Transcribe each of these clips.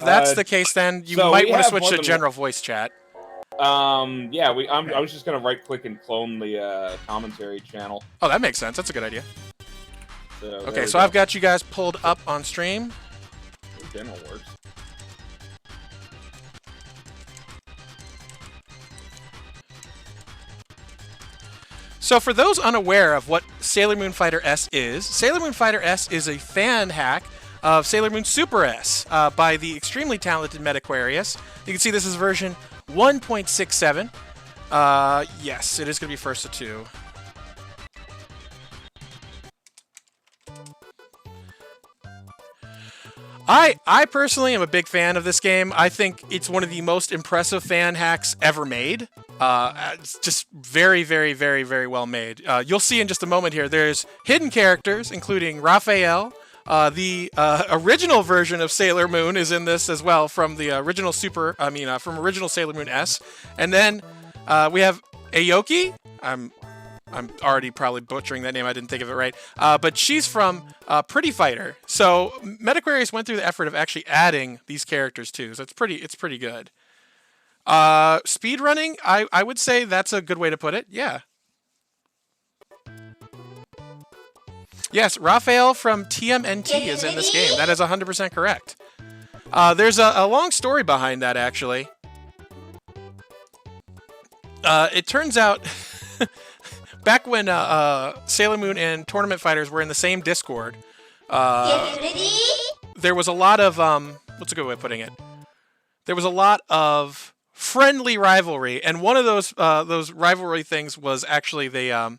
that's the case, then you so might we want to have switch more to than general voice chat. Yeah, I was just gonna right-click and clone the commentary channel. Oh, that makes sense. That's a good idea. So Okay, so I've got you guys pulled up on stream. General works. So for those unaware of what Sailor Moon Fighter S is, Sailor Moon Fighter S is a fan hack of Sailor Moon Super S by the extremely talented Metaquarius. You can see this is version 1.67. Yes, it is going to be first of two. I personally am a big fan of this game. I think it's one of the most impressive fan hacks ever made. It's just very, very, very, very well made. You'll see in just a moment here, there's hidden characters, including Raphael. The original version of Sailor Moon is in this as well from the original from original Sailor Moon S. And then we have Aoki. I'm already probably butchering that name. I didn't think of it right. But she's from Pretty Fighter. So Metaquarius went through the effort of actually adding these characters too. So it's pretty good. Speed running, I would say that's a good way to put it. Yeah. Yes, Raphael from TMNT is in this game. That is 100% correct. There's a long story behind that, actually. It turns out, back when Sailor Moon and Tournament Fighters were in the same Discord, there was a lot of, what's a good way of putting it? There was a lot of friendly rivalry, and one of those rivalry things was actually the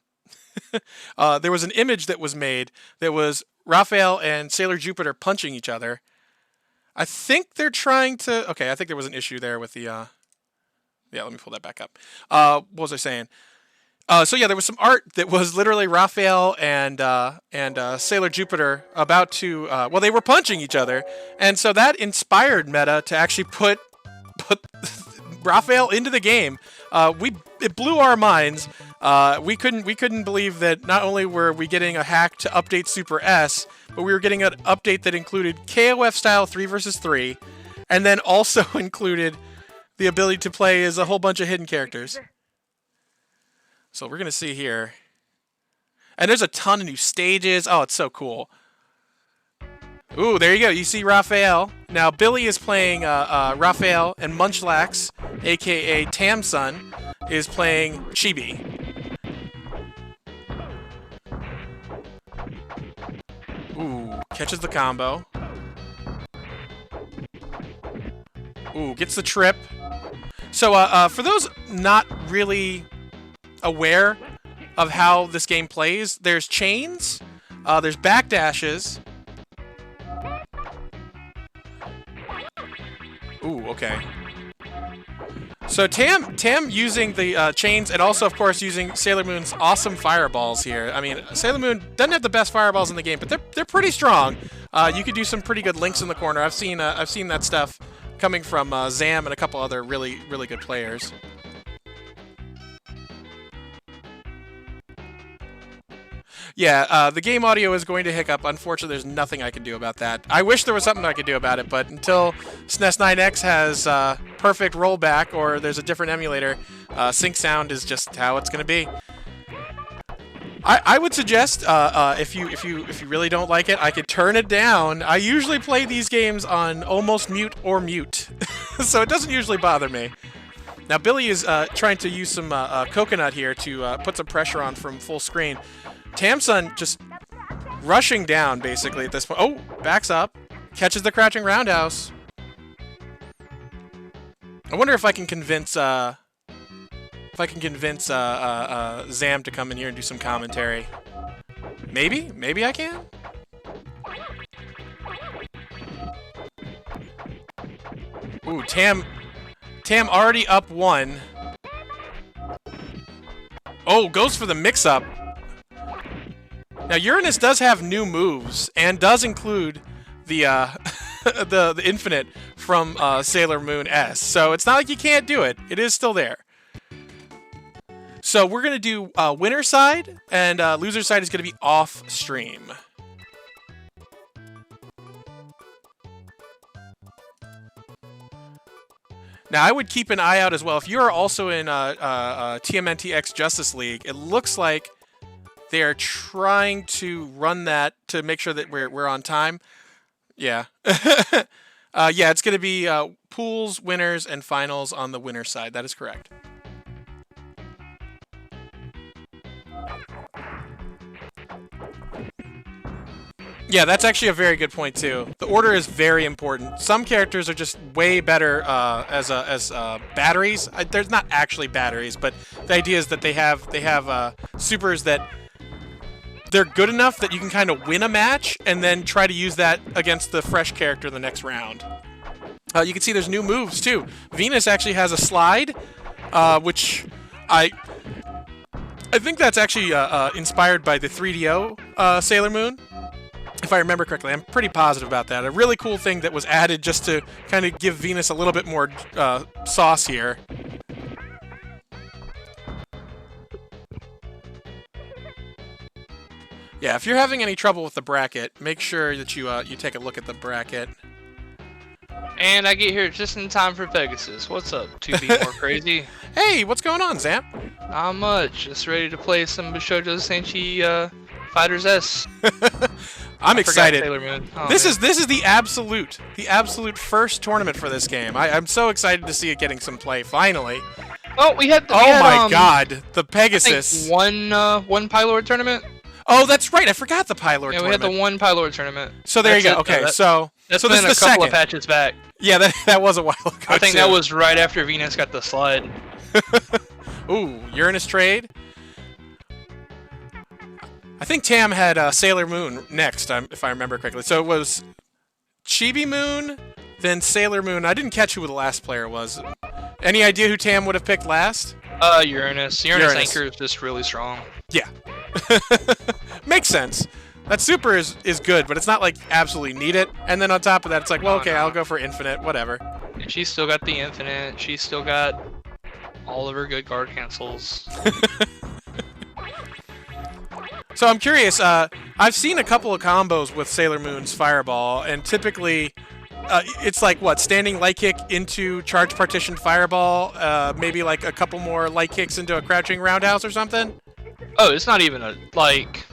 there was an image that was made that was Raphael and Sailor Jupiter punching each other. I think they're trying to... Okay, I think there was an issue there with the... Yeah, let me pull that back up. What was I saying? So yeah, there was some art that was literally Raphael and Sailor Jupiter about to... well, they were punching each other, and so that inspired Meta to actually put Raphael into the game. It blew our minds. We couldn't believe that not only were we getting a hack to update Super S, but we were getting an update that included KOF style 3 vs 3, and then also included the ability to play as a whole bunch of hidden characters. So we're gonna see here, and there's a ton of new stages. Oh, it's so cool. Ooh, there you go. You see Raphael. Now, Billy is playing Raphael, and Munchlax, a.k.a. Tamsun, is playing Chibi. Ooh, catches the combo. Ooh, gets the trip. So, for those not really aware of how this game plays, there's chains, there's backdashes. Ooh, okay. So Tam using the chains, and also, of course, using Sailor Moon's awesome fireballs here. I mean, Sailor Moon doesn't have the best fireballs in the game, but they're pretty strong. You could do some pretty good links in the corner. I've seen that stuff coming from Zam and a couple other really good players. Yeah, the game audio is going to hiccup. Unfortunately, there's nothing I can do about that. I wish there was something I could do about it, but until SNES 9X has perfect rollback or there's a different emulator, sync sound is just how it's going to be. I would suggest if you really don't like it, I could turn it down. I usually play these games on almost mute or mute, so it doesn't usually bother me. Now Billy is trying to use some coconut here to put some pressure on from full screen. Tamsun just rushing down, basically, at this point. Oh, backs up. Catches the crouching roundhouse. I wonder if I can convince Zam to come in here and do some commentary. Maybe? Maybe I can? Ooh, Tam already up 1. Oh, goes for the mix-up. Now, Uranus does have new moves, and does include the the Infinite from Sailor Moon S. So it's not like you can't do it. It is still there. So we're going to do winner side, and loser side is going to be off stream. Now, I would keep an eye out as well. If you are also in TMNT X Justice League, it looks like they are trying to run that to make sure that we're on time. Yeah. Yeah, it's going to be pools, winners, and finals on the winner side. That is correct. Yeah, that's actually a very good point too. The order is very important. Some characters are just way better as batteries. There's not actually batteries, but the idea is that they have supers that they're good enough that you can kind of win a match and then try to use that against the fresh character in the next round. You can see there's new moves too. Venus actually has a slide, which I think that's actually inspired by the 3DO Sailor Moon. If I remember correctly, I'm pretty positive about that. A really cool thing that was added just to kind of give Venus a little bit more sauce here. Yeah, if you're having any trouble with the bracket, make sure that you take a look at the bracket. And I get here just in time for Pegasus. What's up, Tobemorecrazy? Hey, what's going on, Zamp? Not much. Just ready to play some Bishojo Senshi Fighters S. I'm excited. Sailor Moon. Oh, this is the absolute first tournament for this game. I'm so excited to see it getting some play finally. Oh, we had. My God, the Pegasus. I think one Pylord tournament. Oh, that's right. I forgot the Pylord tournament. Yeah, we had the one Pylord tournament. So there you go. Okay, so that's this is the a couple second. of patches back. Yeah, that was a while ago. I think that was right after Venus got the slide. Ooh, Uranus trade. I think Tam had Sailor Moon next, if I remember correctly. So it was Chibi Moon, then Sailor Moon. I didn't catch who the last player was. Any idea who Tam would have picked last? Uranus. Uranus Anchor is just really strong. Yeah. Makes sense. That super is good, but it's not like absolutely need it. And then on top of that, it's like, well, okay, I'll go for infinite, whatever. And she's still got the infinite. She's still got all of her good guard cancels. So I'm curious, I've seen a couple of combos with Sailor Moon's Fireball, and typically it's like, what, standing light kick into charge partition Fireball, maybe like a couple more light kicks into a crouching roundhouse or something? Oh, it's not even a, like,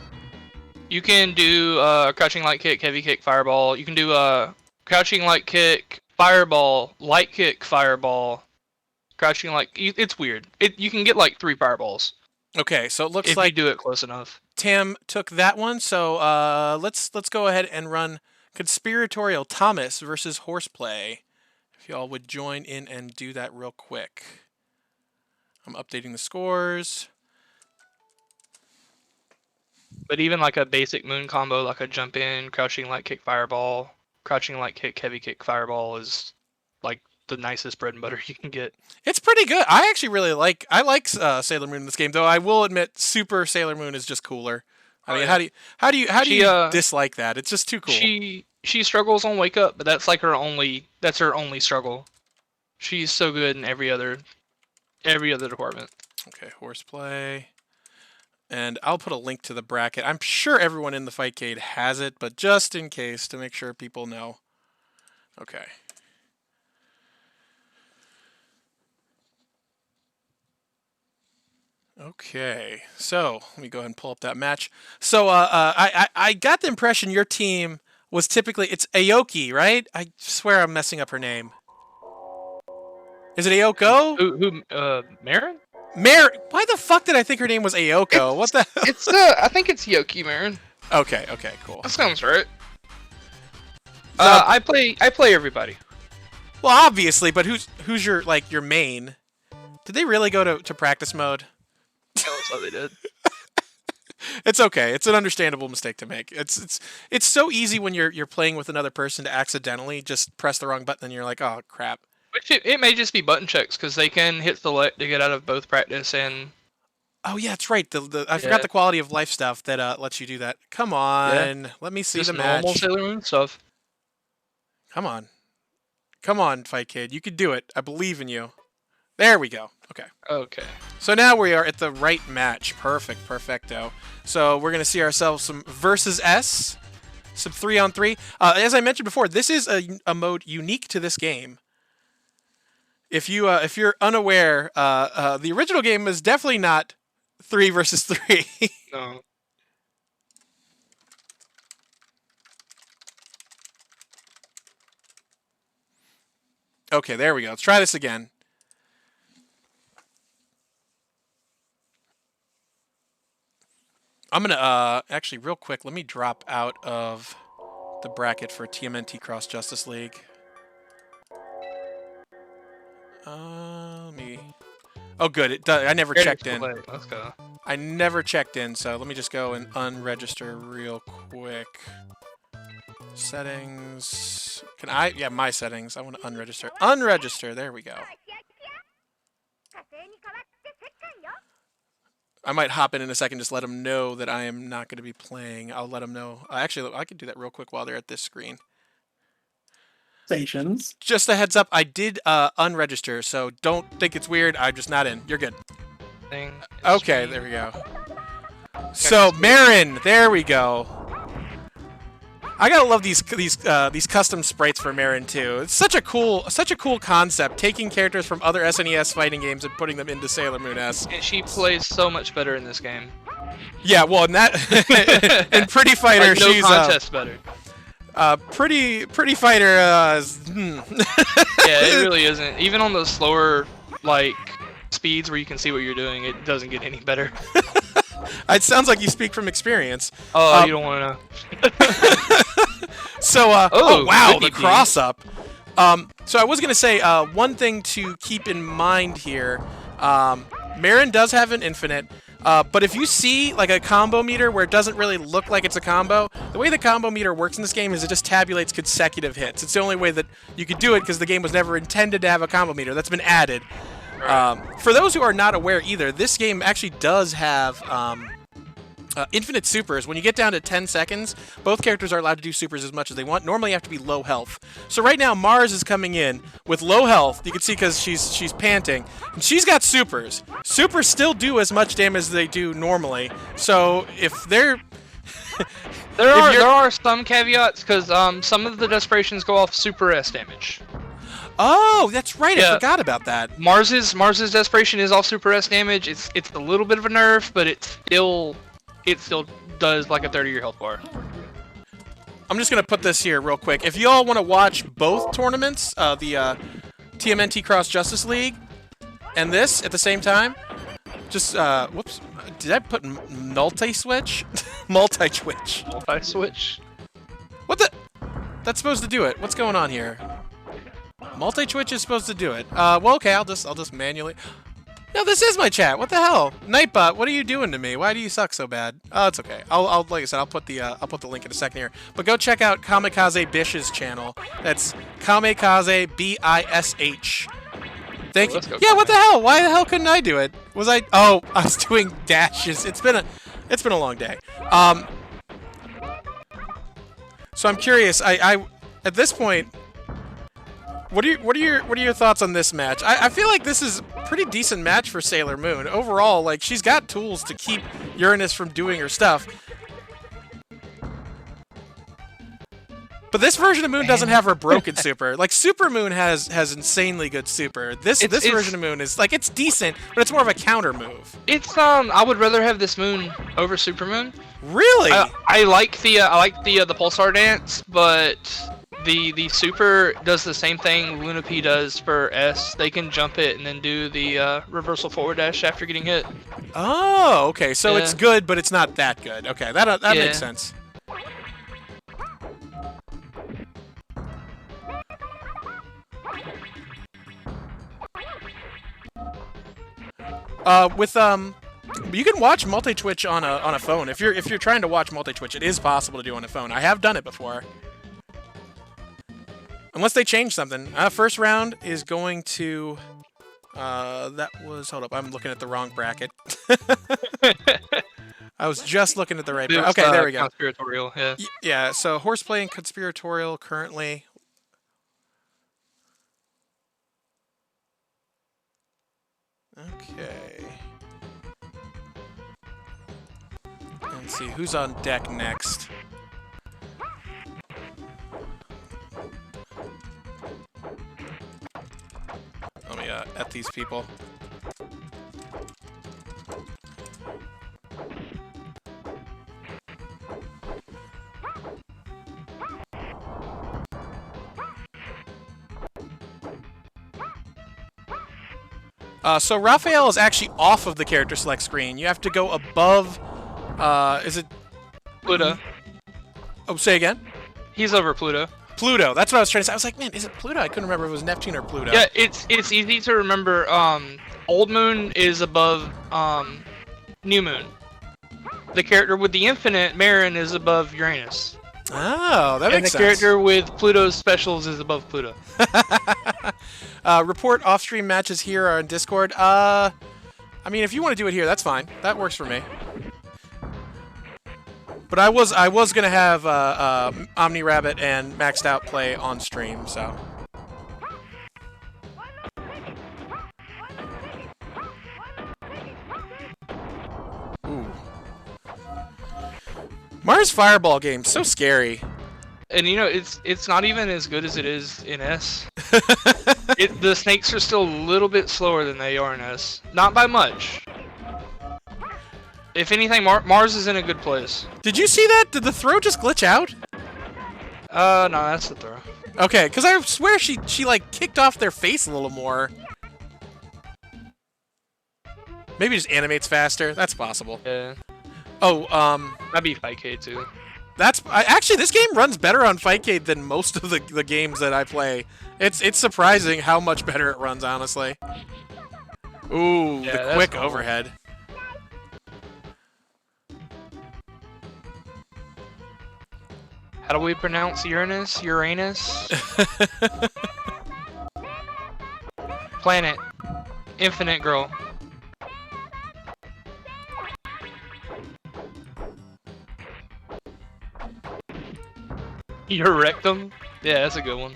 you can do crouching light kick, heavy kick, Fireball. You can do crouching light kick, Fireball, light kick, Fireball, crouching light, it's weird. You can get like 3 Fireballs. Okay, so it looks if like you do it close enough. Tam took that one, so let's go ahead and run Conspiratorial Thomas versus Horseplay. If y'all would join in and do that real quick. I'm updating the scores. But even like a basic moon combo, like a jump in, crouching light kick, Fireball, crouching light kick, heavy kick, Fireball is like the nicest bread and butter you can get. It's pretty good. I actually really like Sailor Moon in this game, though I will admit Super Sailor Moon is just cooler. I mean, how do you dislike that? It's just too cool. She struggles on Wake Up, but that's like her only struggle. She's so good in every other department. Okay, Horseplay. And I'll put a link to the bracket. I'm sure everyone in the Fightcade has it, but just in case, to make sure people know. Okay. Okay, so let me go ahead and pull up that match. So I got the impression your team was typically, it's Aoki, right? I swear I'm messing up her name. Is it Ayoko? Who Marin? Why the fuck did I think her name was Ayoko? What the hell? It's I think it's Yoki Marin. Okay, cool. That sounds right. I play everybody. Well, obviously, but who's your your main? Did they really go to practice mode? That's what they did. It's okay. It's an understandable mistake to make. It's so easy when you're playing with another person to accidentally just press the wrong button and you're like, oh crap. Which it may just be button checks because they can hit select to get out of both practice and. Oh yeah, that's right. I forgot the quality of life stuff that lets you do that. Come on, let me see just the match. Normal Sailor Moon stuff. Come on, Fight Kid. You can do it. I believe in you. There we go. Okay. So now we are at the right match. Perfecto. So we're going to see ourselves some versus S, some 3-on-3. As I mentioned before, this is a mode unique to this game. if you're unaware, the original game is definitely not 3 versus 3. No. Okay, there we go. Let's try this again. I'm gonna actually real quick. Let me drop out of the bracket for TMNT Cross Justice League. Let me. Oh, good. It does. I never checked in. Let's go. I never checked in, so let me just go and unregister real quick. Settings. Can I? Yeah, my settings. I want to unregister. Unregister. There we go. I might hop in a second, just let them know that I am not going to be playing. I'll let them know. Actually, I can do that real quick while they're at this screen. Stations. Just a heads up, I did unregister, so don't think it's weird. I'm just not in. You're good. Okay, there we go. So Marin, there we go. I gotta love these custom sprites for Marin too. It's such a cool concept, taking characters from other SNES fighting games and putting them into Sailor Moon S. And she plays so much better in this game. Yeah, well, in that in Pretty Fighter, like, no she's contest better. Pretty Fighter. Yeah, it really isn't. Even on the slower like speeds where you can see what you're doing, it doesn't get any better. It sounds like you speak from experience. Oh, you don't want to know. So, oh wow, the good cross up. So I was gonna say one thing to keep in mind here. Marin does have an infinite, but if you see like a combo meter where it doesn't really look like it's a combo, the way the combo meter works in this game is it just tabulates consecutive hits. It's the only way that you could do it because the game was never intended to have a combo meter. That's been added. For those who are not aware either, this game actually does have infinite supers. When you get down to 10 seconds, both characters are allowed to do supers as much as they want. Normally you have to be low health. So right now Mars is coming in with low health. You can see because she's panting. And she's got supers. Supers still do as much damage as they do normally. So if they're... there are some caveats because some of the desperations go off super S damage. Oh, that's right. Yeah. I forgot about that. Mars's desperation is off super S damage. It's a little bit of a nerf, but it still does like a 30-year health bar. I'm just gonna put this here real quick. If you all want to watch both tournaments, the TMNT Cross Justice League and this at the same time, just whoops, did I put multi-switch? Multi-twitch. Multi-switch. What the? That's supposed to do it. What's going on here? Multi-twitch is supposed to do it. Well, okay, I'll just manually. No, this is my chat. What the hell, Nightbot? What are you doing to me? Why do you suck so bad? Oh, it's okay. I'll like I said, I'll put the link in a second here. But go check out Kamikaze Bish's channel. That's Kamikaze BISH. Thank you. Yeah, what the hell? Why the hell couldn't I do it? Was I? Oh, I was doing dashes. It's been a long day. So I'm curious. I at this point. What are your thoughts on this match? I feel like this is a pretty decent match for Sailor Moon. Overall, like, she's got tools to keep Uranus from doing her stuff. But this version of Moon doesn't have her broken super. Like, Super Moon has insanely good super. This version of Moon is like, it's decent, but it's more of a counter move. It's I would rather have this Moon over Super Moon. Really? I like the Pulsar dance, but the super does the same thing Luna P does for S. They can jump it and then do the reversal forward dash after getting hit. Oh, okay. So it's good, but it's not that good. Okay, that makes sense. You can watch multi-twitch on a phone. If you're trying to watch multi-twitch, it is possible to do on a phone. I have done it before. Unless they change something. First round is going to... that was... Hold up, I'm looking at the wrong bracket. I was just looking at the right bracket. Okay, there we go. Conspiratorial, yeah. Yeah, so Horseplay and Conspiratorial currently... Okay. Let's see, who's on deck next? at these people. So Raphael is actually off of the character select screen. You have to go above. Is it Pluto. Oh, say again. He's over Pluto. Pluto. That's what I was trying to say. I was like, man, is it Pluto? I couldn't remember if it was Neptune or Pluto. Yeah, it's easy to remember. Old Moon is above New Moon. The character with the infinite, Marin, is above Uranus. Oh, that makes sense. And the character with Pluto's specials is above Pluto. Report off-stream matches here on Discord. I mean, if you want to do it here, that's fine. That works for me. But I was gonna have Omni Rabbit and Maxed Out play on stream, so. Ooh. Mars Fireball game, so scary. And you know, it's not even as good as it is in S. The snakes are still a little bit slower than they are in S. Not by much. If anything, Mars is in a good place. Did you see that? Did the throw just glitch out? No, that's the throw. Okay, because I swear she like kicked off their face a little more. Maybe it just animates faster. That's possible. Yeah. Oh, That'd be Fightcade too. Actually, this game runs better on Fightcade than most of the games that I play. It's surprising how much better it runs, honestly. Ooh, Yeah, the quick cool. overhead. How do we pronounce Uranus? Uranus? Planet. Infinite girl. Your rectum? Yeah, that's a good one.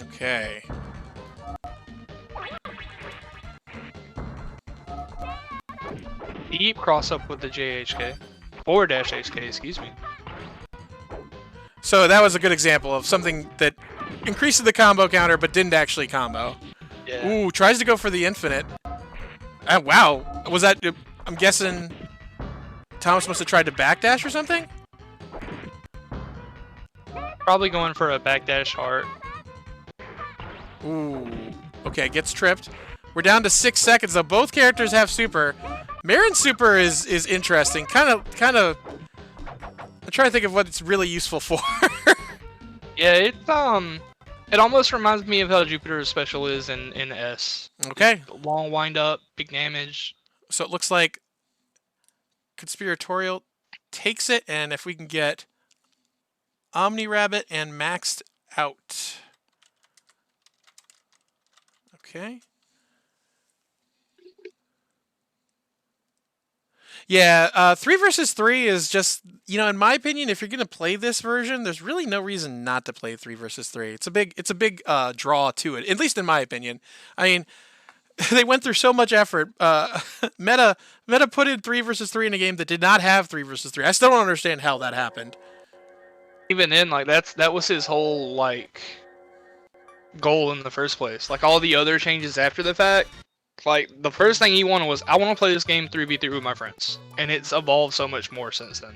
Okay. Deep cross up with the JHK. Forward dash HK, excuse me. So that was a good example of something that increases the combo counter but didn't actually combo. Yeah. Ooh, tries to go for the infinite. Wow. Was that... I'm guessing Thomas must have tried to backdash or something? Probably going for a backdash heart. Ooh. Okay, gets tripped. We're down to 6 seconds, though. Both characters have super. Marin's super is interesting. Kind of... I'm trying to think of what it's really useful for. Yeah, it almost reminds me of how Jupiter's special is in S. Okay. Long wind up, big damage. So it looks like Conspiratorial takes it, and if we can get Omni Rabbit and Maxed Out. Okay. Yeah, 3 versus 3 is just, you know, in my opinion, if you're going to play this version, there's really no reason not to play 3 versus 3. It's a big draw to it, at least in my opinion. I mean, they went through so much effort. Meta put in 3 versus 3 in a game that did not have 3 versus 3. I still don't understand how that happened. Even then, like that was his whole like goal in the first place. Like all the other changes after the fact, like the first thing he wanted was, I want to play this game 3v3 with my friends, and it's evolved so much more since then.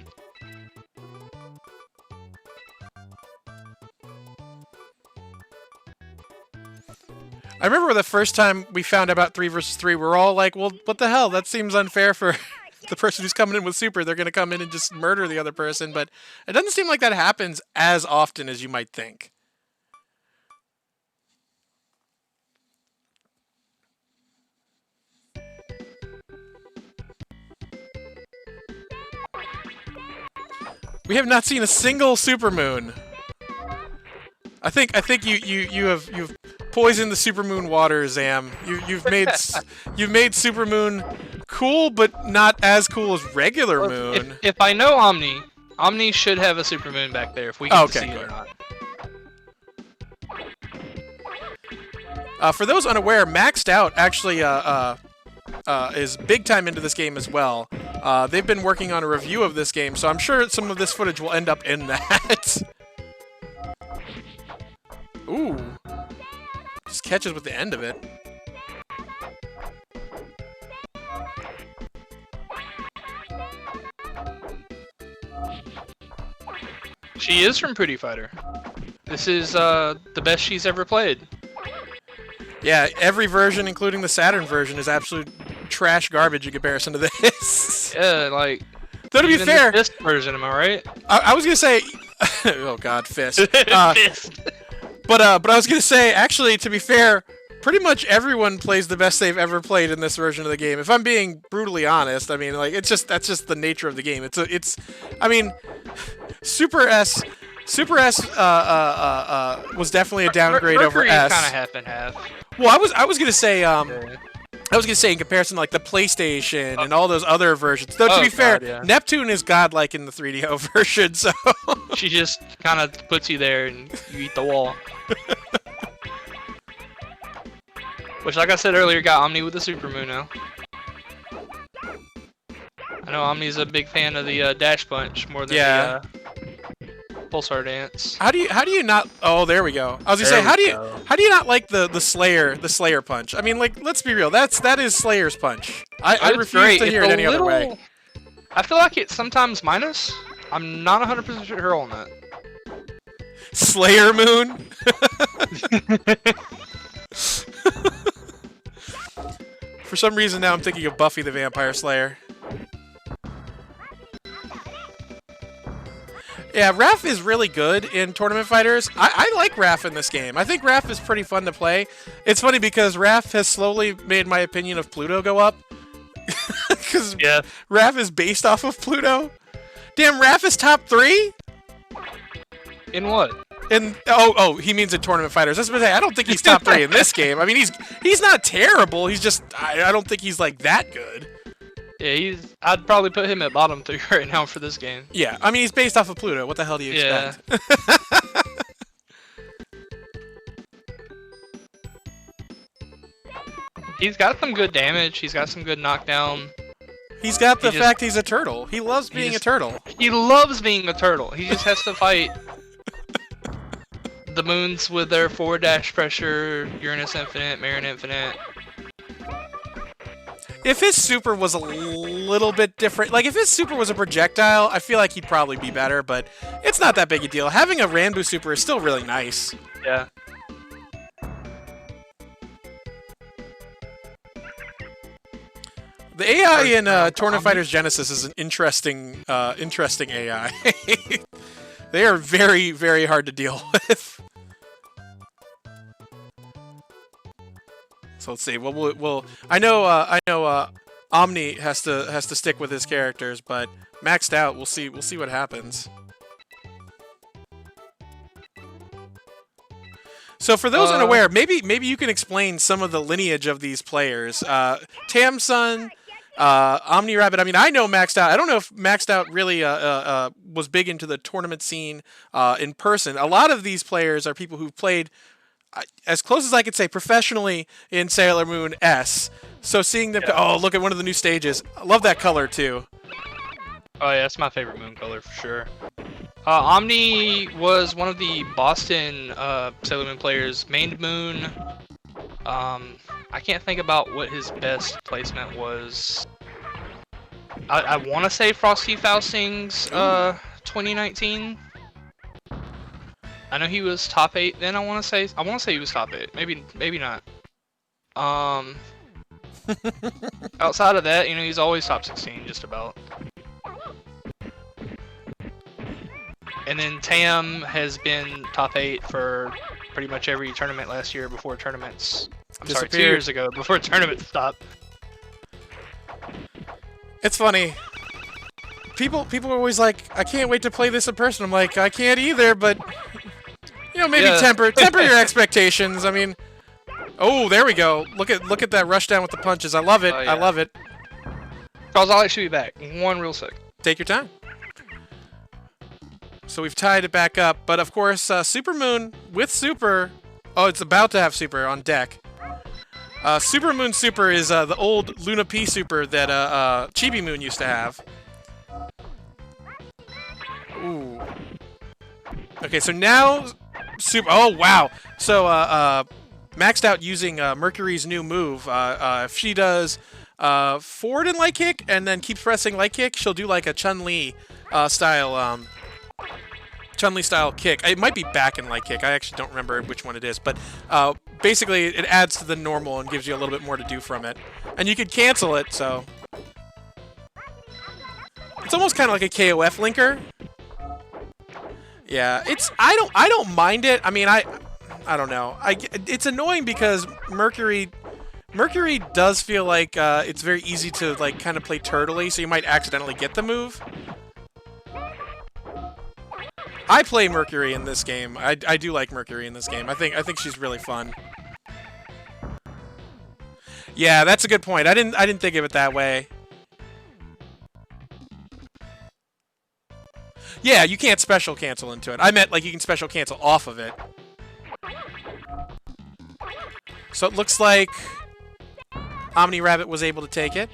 I remember the first time we found out about 3 versus 3, we were all like, well, what the hell? That seems unfair for the person who's coming in with super. They're going to come in and just murder the other person. But it doesn't seem like that happens as often as you might think. We have not seen a single supermoon. I think you've poisoned the supermoon water, Zam. You've made supermoon cool, but not as cool as regular moon. If I know Omni should have a supermoon back there if we can see it or not. For those unaware, Maxed Out actually is big time into this game as well. They've been working on a review of this game, so I'm sure some of this footage will end up in that. Ooh. Just catches with the end of it. She is from Pretty Fighter. This is the best she's ever played. Yeah, every version, including the Saturn version, is absolute trash garbage in comparison to this. Yeah, like. Though to be even fair, the Fist version, am I right? I was gonna say, oh god, Fist. Fist. But I was gonna say, actually, to be fair, pretty much everyone plays the best they've ever played in this version of the game. If I'm being brutally honest, I mean, like, that's just the nature of the game. I mean, Super S was definitely a downgrade over S. Kind of half and half. Well, I was gonna say in comparison to like the PlayStation and all those other versions. Though to be fair, yeah. Neptune is godlike in the 3DO version, so she just kind of puts you there and you eat the wall. Which, like I said earlier, got Omni with the Super Moon now. I know Omni's a big fan of the Dash Punch more than the Pulsar Dance. How do you not? Oh, there we go. I was gonna say, how do you not like the Slayer punch? I mean, like, let's be real. That is Slayer's punch. I refuse to hear it any other way. I feel like it's sometimes minus. I'm not 100% sure on that. Slayer Moon. For some reason now I'm thinking of Buffy the Vampire Slayer. Yeah, Raph is really good in Tournament Fighters. I like Raph in this game. I think Raph is pretty fun to play. It's funny because Raph has slowly made my opinion of Pluto go up. Because Raph is based off of Pluto. Damn, Raph is top 3? In what? Oh, he means in Tournament Fighters. I was gonna say, I don't think he's top 3 in this game. I mean, he's not terrible. He's just, I don't think he's like that good. Yeah, I'd probably put him at bottom 3 right now for this game. Yeah, I mean, he's based off of Pluto. What the hell do you expect? He's got some good damage. He's got some good knockdown. He's got the fact he's a turtle. He loves being a turtle. He loves being a turtle. He just has to fight the moons with their forward dash pressure, Uranus Infinite, Marin Infinite. If his super was a little bit different, like if his super was a projectile, I feel like he'd probably be better, but it's not that big a deal. Having a Ranbu super is still really nice. Yeah. The AI in Tournament Fighters Genesis is an interesting AI. They are very, very hard to deal with. So let's see. Well, I know Omni has to stick with his characters, but maxed out, we'll see what happens. So for those unaware, maybe you can explain some of the lineage of these players. Tamsun, Omni Rabbit. I mean, I know Maxed Out. I don't know if Maxed Out really was big into the tournament scene in person. A lot of these players are people who've played, as close as I could say, professionally in Sailor Moon S. So seeing them, oh, look at one of the new stages. I love that color too. Oh yeah, that's my favorite moon color for sure. Omni was one of the Boston Sailor Moon players. Mained Moon. I can't think about what his best placement was. I want to say Frosty Fausting's 2019. I know he was top 8 then. I want to say he was top 8. Maybe not. Outside of that, he's always top 16 just about. And then Tam has been top 8 for pretty much every tournament last year before tournaments. I'm sorry, 2 years ago before tournaments stopped. It's funny. People are always like, I can't wait to play this in person. I'm like, I can't either, but maybe temper your expectations. I mean, oh, there we go. Look at that rush down with the punches. I love it. Oh, yeah. I love it. Charles, I'll actually be back. One real sec. Take your time. So we've tied it back up, but of course, Super Moon with Super. Oh, it's about to have Super on deck. Super Moon Super is the old Luna P Super that Chibi Moon used to have. Ooh. Okay, so now Super. Oh wow. So maxed out using Mercury's new move. If she does forward and light kick and then keeps pressing light kick, she'll do like a Chun-Li style Chun-Li style kick. It might be back and light kick. I actually don't remember which one it is, but basically it adds to the normal and gives you a little bit more to do from it. And you could cancel it, so it's almost kind of like a KOF linker. Yeah, I don't mind it. I mean, I don't know. It's annoying because Mercury does feel like it's very easy to like kind of play turtley, so you might accidentally get the move. I play Mercury in this game. I do like Mercury in this game. I think she's really fun. Yeah, that's a good point. I didn't think of it that way. Yeah, you can't special cancel into it. I meant like you can special cancel off of it. So it looks like Omni Rabbit was able to take it.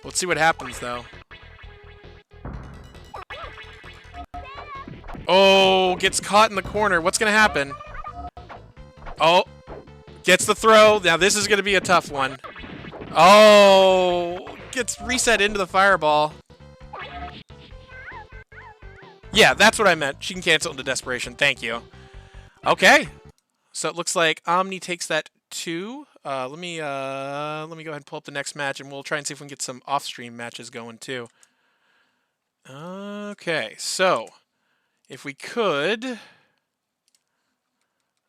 Let's see what happens though. Oh, gets caught in the corner. What's going to happen? Oh, gets the throw. Now this is going to be a tough one. Oh, gets reset into the fireball. Yeah, that's what I meant. She can cancel into desperation. Thank you. Okay. So it looks like Omni takes that 2. Let me go ahead and pull up the next match, and we'll try and see if we can get some off-stream matches going too. Okay, so if we could,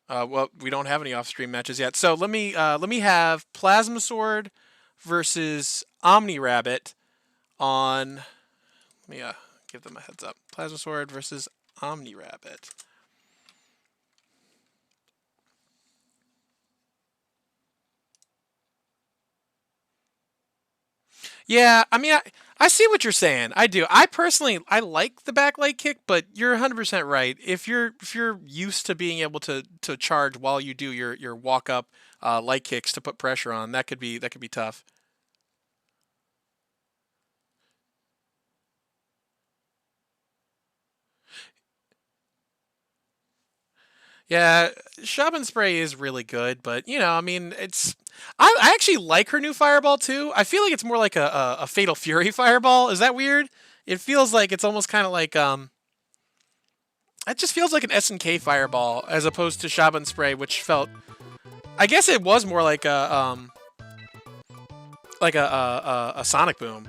well, we don't have any off-stream matches yet. So let me have Plasma Sword versus Omni Rabbit on. Let me give them a heads up. Plasma Sword versus Omni Rabbit. Yeah, I mean, I see what you're saying. I do. I personally, I like the backlight kick, but you're 100% right. If you're used to being able to charge while you do your walk up light kicks to put pressure on, that could be tough. Yeah, Shaban Spray is really good, but you know, I mean, it's. I actually like her new Fireball too. I feel like it's more like a Fatal Fury Fireball. Is that weird? It feels like it's almost kind of like It just feels like an SNK Fireball as opposed to Shaban Spray, which felt. I guess it was more like a Sonic Boom.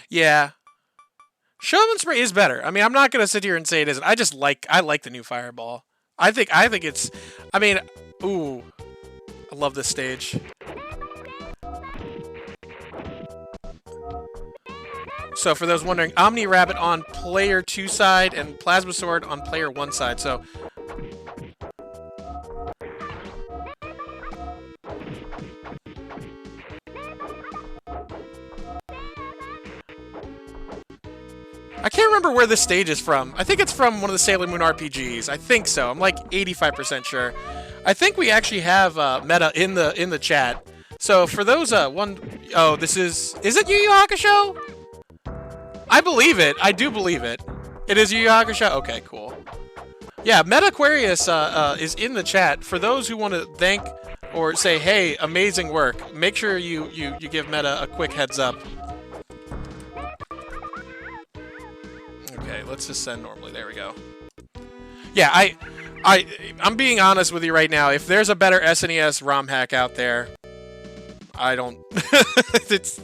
Yeah. Shaman Spray is better. I mean, I'm not gonna sit here and say it isn't. I like the new Fireball. I think it's. I mean, ooh, I love this stage. So for those wondering, Omni Rabbit on player 2 side and Plasma Sword on player 1 side. So. I can't remember where this stage is from. I think it's from one of the Sailor Moon RPGs. I think so. I'm like 85% sure. I think we actually have Meta in the chat. So for those oh, this is it Yu Yu Hakusho? I believe it. I do believe it. It is Yu Yu Hakusho? Okay, cool. Yeah, Meta Aquarius is in the chat. For those who want to thank or say, hey, amazing work, make sure you give Meta a quick heads up. Okay, let's just send normally. There we go. Yeah, I'm being honest with you right now. If there's a better SNES ROM hack out there, I don't. This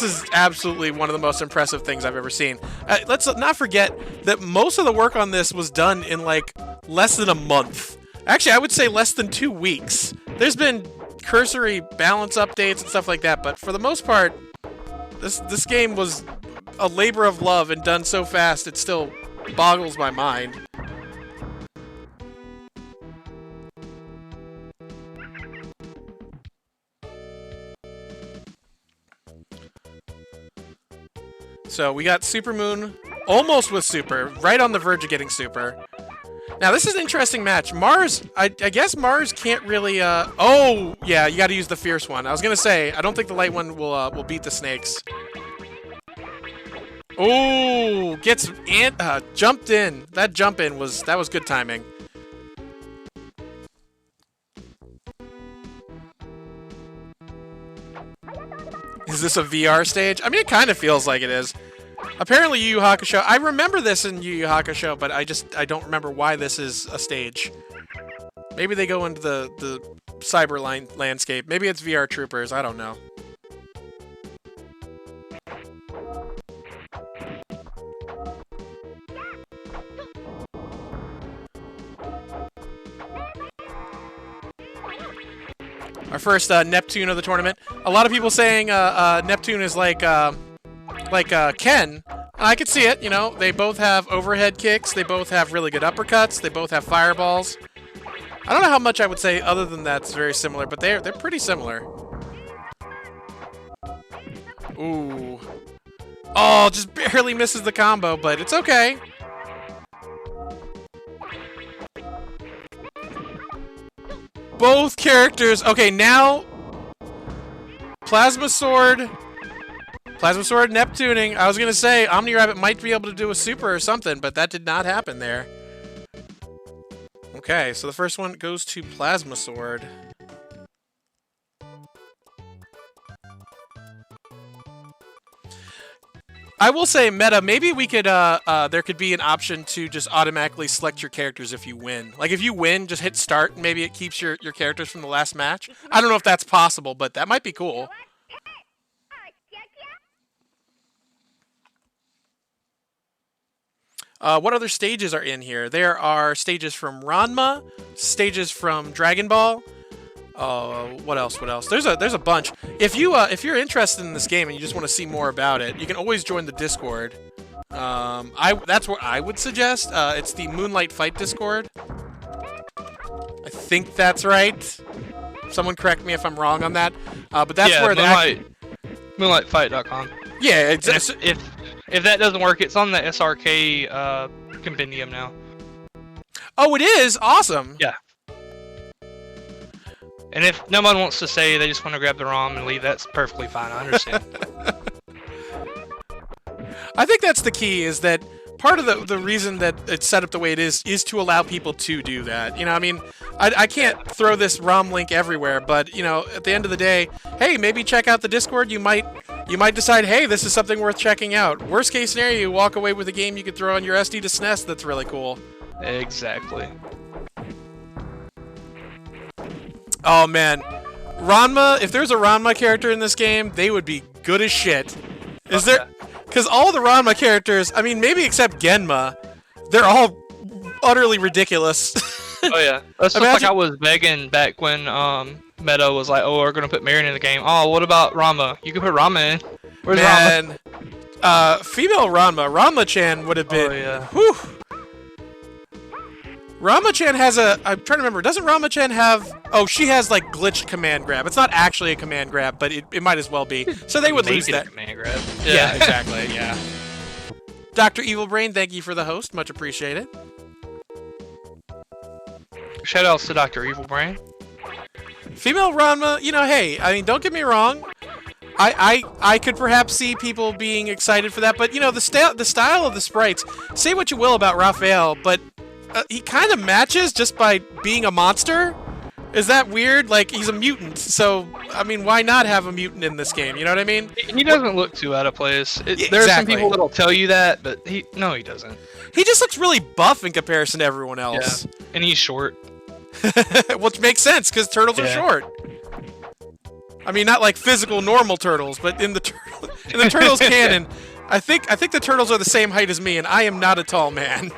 is absolutely one of the most impressive things I've ever seen. Let's not forget that most of the work on this was done in like less than a month. Actually, I would say less than 2 weeks. There's been cursory balance updates and stuff like that, but for the most part, this game was a labor of love and done so fast it still boggles my mind. So we got Super Moon almost with Super, right on the verge of getting Super. Now this is an interesting match. Mars, I guess Mars can't really. Oh yeah, you got to use the fierce one. I was gonna say I don't think the light one will beat the snakes. Oh, gets jumped in. That jump in was good timing. Is this a VR stage? I mean, it kind of feels like it is. Apparently, Yu Yu Hakusho. I remember this in Yu Yu Hakusho, but I don't remember why this is a stage. Maybe they go into the cyber landscape. Maybe it's VR Troopers. I don't know. Our first Neptune of the tournament. A lot of people saying Neptune is like Ken. I could see it. You know, they both have overhead kicks. They both have really good uppercuts. They both have fireballs. I don't know how much I would say other than that's very similar, but they're pretty similar. Ooh. Oh, just barely misses the combo, but it's okay. Both characters. Okay, now Plasma Sword Neptuning. I was gonna say Omni Rabbit might be able to do a super or something, but that did not happen there. Okay, so the first one goes to Plasma Sword. I will say, meta, maybe we could, there could be an option to just automatically select your characters if you win. Like, if you win, just hit start, and maybe it keeps your characters from the last match. I don't know if that's possible, but that might be cool. What other stages are in here? There are stages from Ranma, stages from Dragon Ball. What else? What else? There's a bunch. If you're interested in this game and you just want to see more about it, you can always join the Discord. That's what I would suggest. It's the Moonlight Fight Discord. I think that's right. Someone correct me if I'm wrong on that. But that's where Moonlightfight.com. Yeah, if that doesn't work, it's on the SRK compendium now. Oh, it is? Awesome. Yeah. And if no one wants to say they just want to grab the ROM and leave, that's perfectly fine. I understand. I think that's the key, is that part of the reason that it's set up the way it is to allow people to do that. You know, I mean, I can't throw this ROM link everywhere, but, you know, at the end of the day, hey, maybe check out the Discord. You might decide, hey, this is something worth checking out. Worst case scenario, you walk away with a game you could throw on your SD to SNES that's really cool. Exactly. Oh, man. Ranma, if there's a Ranma character in this game, they would be good as shit. Is there... Because all the Ranma characters, I mean, maybe except Genma, they're all utterly ridiculous. Oh, yeah. That's just like I was begging back when Meta was like, oh, we're going to put Marion in the game. Oh, what about Ranma? You can put Ranma in. Where's Ranma? Female Ranma-chan would have been... Oh, yeah. Whew. Ranma-chan has a... I'm trying to remember. Doesn't Ranma-chan have... Oh, she has, like, glitched command grab. It's not actually a command grab, but it might as well be. So they would lose that. Command grab. Yeah, exactly, yeah. Dr. Evil Brain, thank you for the host. Much appreciated. Shoutouts to Dr. Evil Brain. Female Ranma, you know, hey, I mean, don't get me wrong. I could perhaps see people being excited for that, but, you know, the style of the sprites, say what you will about Raphael, but he kind of matches just by being a monster. Is that weird? Like, he's a mutant, so, I mean, why not have a mutant in this game? You know what I mean? He doesn't look too out of place. There are some people that'll tell you that, but he doesn't. He just looks really buff in comparison to everyone else. Yeah, and he's short. Which makes sense, because turtles are short. I mean, not like physical normal turtles, but in the turtles canon, I think the turtles are the same height as me, and I am not a tall man.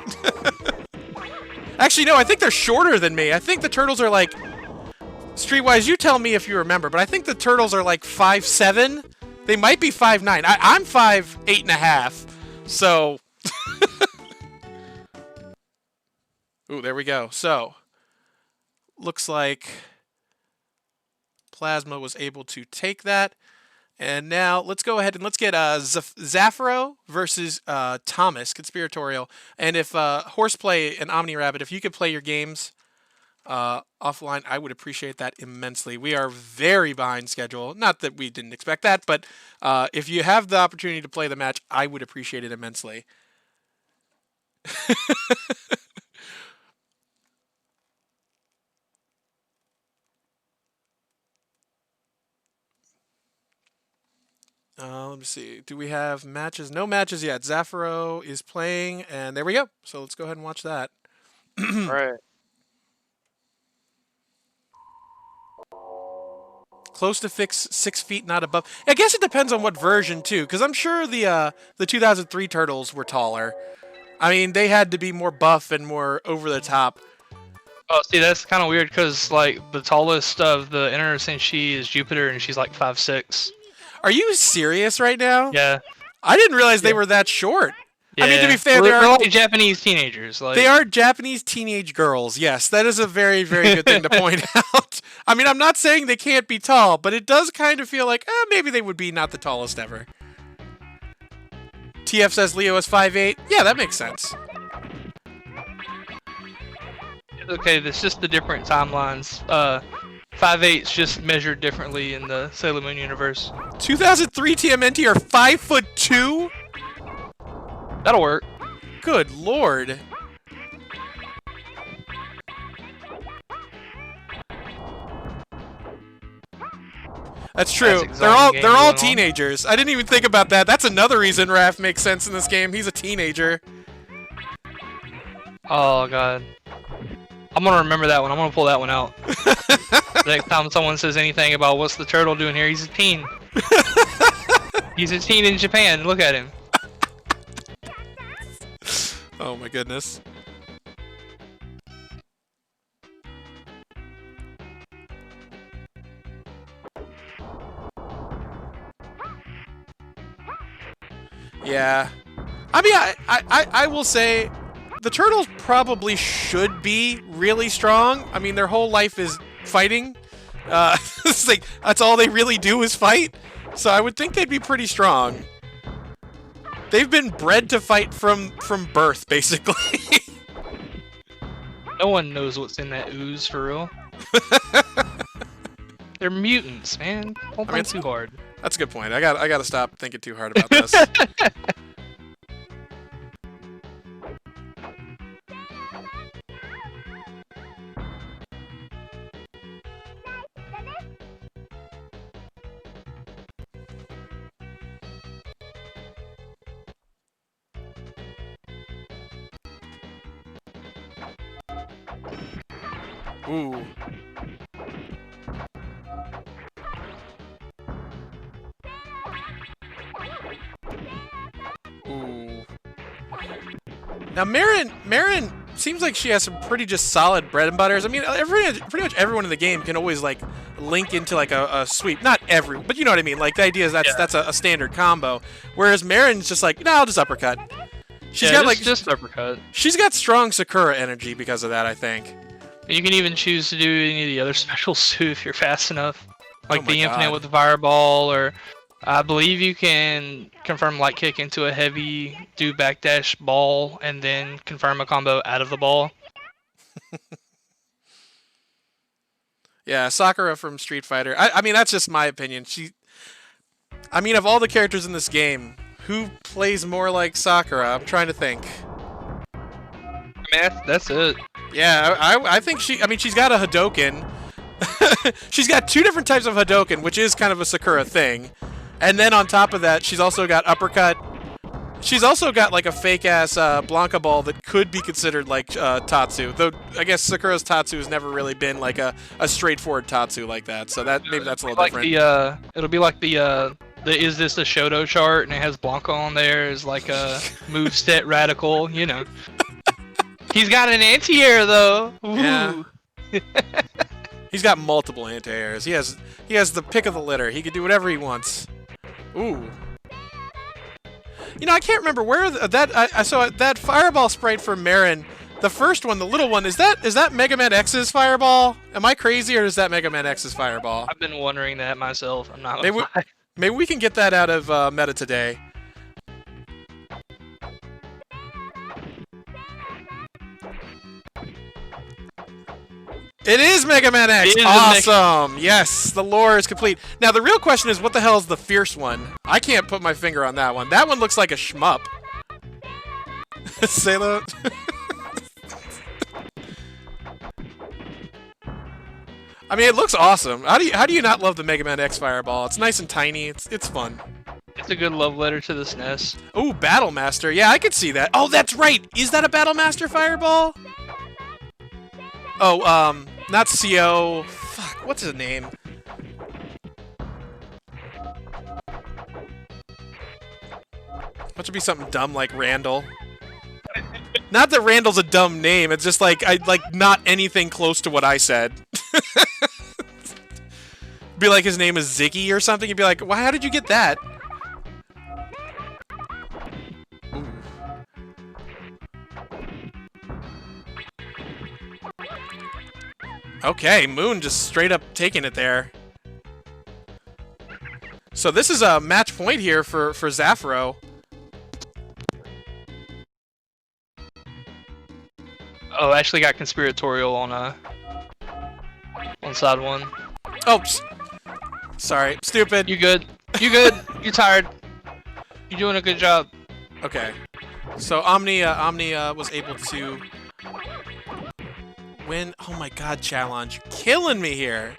Actually, no, I think they're shorter than me. I think the turtles are like... Streetwise, you tell me if you remember, but I think the turtles are like 5'7". They might be 5'9". I'm 5'8.5". So... Ooh, there we go. So... Looks like... Plasma was able to take that. And now let's go ahead and let's get Zaffiro versus Thomas, Conspiratorial. And if Horseplay and Omni Rabbit, if you could play your games offline, I would appreciate that immensely. We are very behind schedule. Not that we didn't expect that, but if you have the opportunity to play the match, I would appreciate it immensely. Let me see. Do we have matches? No matches yet. Zaffiro is playing, and there we go. So let's go ahead and watch that. Right. Close to 6 feet, not above. I guess it depends on what version too, because I'm sure the 2003 turtles were taller. I mean, they had to be more buff and more over the top. Oh, see, that's kind of weird because like the tallest of the Inner Senshi is Jupiter, and she's like 5'6". Are you serious right now? Yeah. I didn't realize they were that short. Yeah. I mean, to be fair, they're like Japanese teenagers. Like they are Japanese teenage girls. Yes, that is a very, very good thing to point out. I mean, I'm not saying they can't be tall, but it does kind of feel like maybe they would be not the tallest ever. TF says Leo is 5'8". Yeah, that makes sense. Okay, it's just the different timelines. 5'8" is just measured differently in the Sailor Moon universe. 2003 TMNT are 5'2". That'll work. Good lord. That's true. Classic They're all game they're all going on. teenagers. I didn't even think about that. That's another reason Raph makes sense in this game. He's a teenager. Oh god. I'm gonna remember that one. I'm gonna pull that one out. Next time someone says anything about what's the turtle doing here, he's a teen. He's a teen in Japan. Look at him. Oh my goodness. Yeah. I mean, I will say the turtles probably should be really strong. I mean, their whole life is fighting. It's like that's all they really do is fight. So I would think they'd be pretty strong. They've been bred to fight from birth, basically. No one knows what's in that ooze for real. They're mutants, man. Don't think too hard. That's a good point. I gotta stop thinking too hard about this. Ooh. Ooh. Now Marin seems like she has some pretty just solid bread and butters. I mean, pretty much everyone in the game can always like link into like a sweep. Not every, but you know what I mean. Like the idea is that's a standard combo. Whereas Marin's just like, no, I'll just uppercut. She's got like just uppercut. She's got strong Sakura energy because of that, I think. You can even choose to do any of the other specials too if you're fast enough. Like Oh my the infinite God. with the fireball, or I believe you can confirm light kick into a heavy, do backdash ball, and then confirm a combo out of the ball. Yeah, Sakura from Street Fighter. I mean, that's just my opinion. I mean, of all the characters in this game, who plays more like Sakura? I'm trying to think. Man, that's it. Yeah, I think she's got a Hadoken. She's got two different types of Hadoken, which is kind of a Sakura thing. And then on top of that, she's also got uppercut. She's also got like a fake-ass Blanca ball that could be considered like Tatsu. Though I guess Sakura's Tatsu has never really been like a straightforward Tatsu like that. So that maybe that's a little Like different. it'll be like the is this a Shoto chart, and it has Blanca on there as like a moveset radical, you know. He's got an anti-air though. Ooh. Yeah. He's got multiple anti-airs. He has the pick of the litter. He can do whatever he wants. Ooh. You know, I can't remember where I saw that fireball sprite for Marin. The first one, the little one, is that Mega Man X's fireball? Am I crazy, or is that Mega Man X's fireball? I've been wondering that myself. I'm not gonna lie. Maybe we can get that out of meta today. It is Mega Man X! Awesome! Yes, the lore is complete. Now, the real question is, what the hell is the fierce one? I can't put my finger on that one. That one looks like a shmup. Say that. I mean, it looks awesome. How do you not love the Mega Man X Fireball? It's nice and tiny. It's fun. It's a good love letter to the SNES. Ooh, Battle Master. Yeah, I could see that. Oh, that's right. Is that a Battle Master Fireball? Oh, not CO. Fuck, what's his name? What should be something dumb like Randall? Not that Randall's a dumb name. It's just like not anything close to what I said. Be like his name is Ziggy or something. You'd be like, "Why? How did you get that?" Ooh. Okay, Moon just straight up taking it there. So this is a match point here for Zafro. Oh, I actually got conspiratorial on side one. Oh, sorry, stupid. You good? You good? You're tired. You're doing a good job. Okay, so Omni was able to win. Oh my God, challenge, killing me here.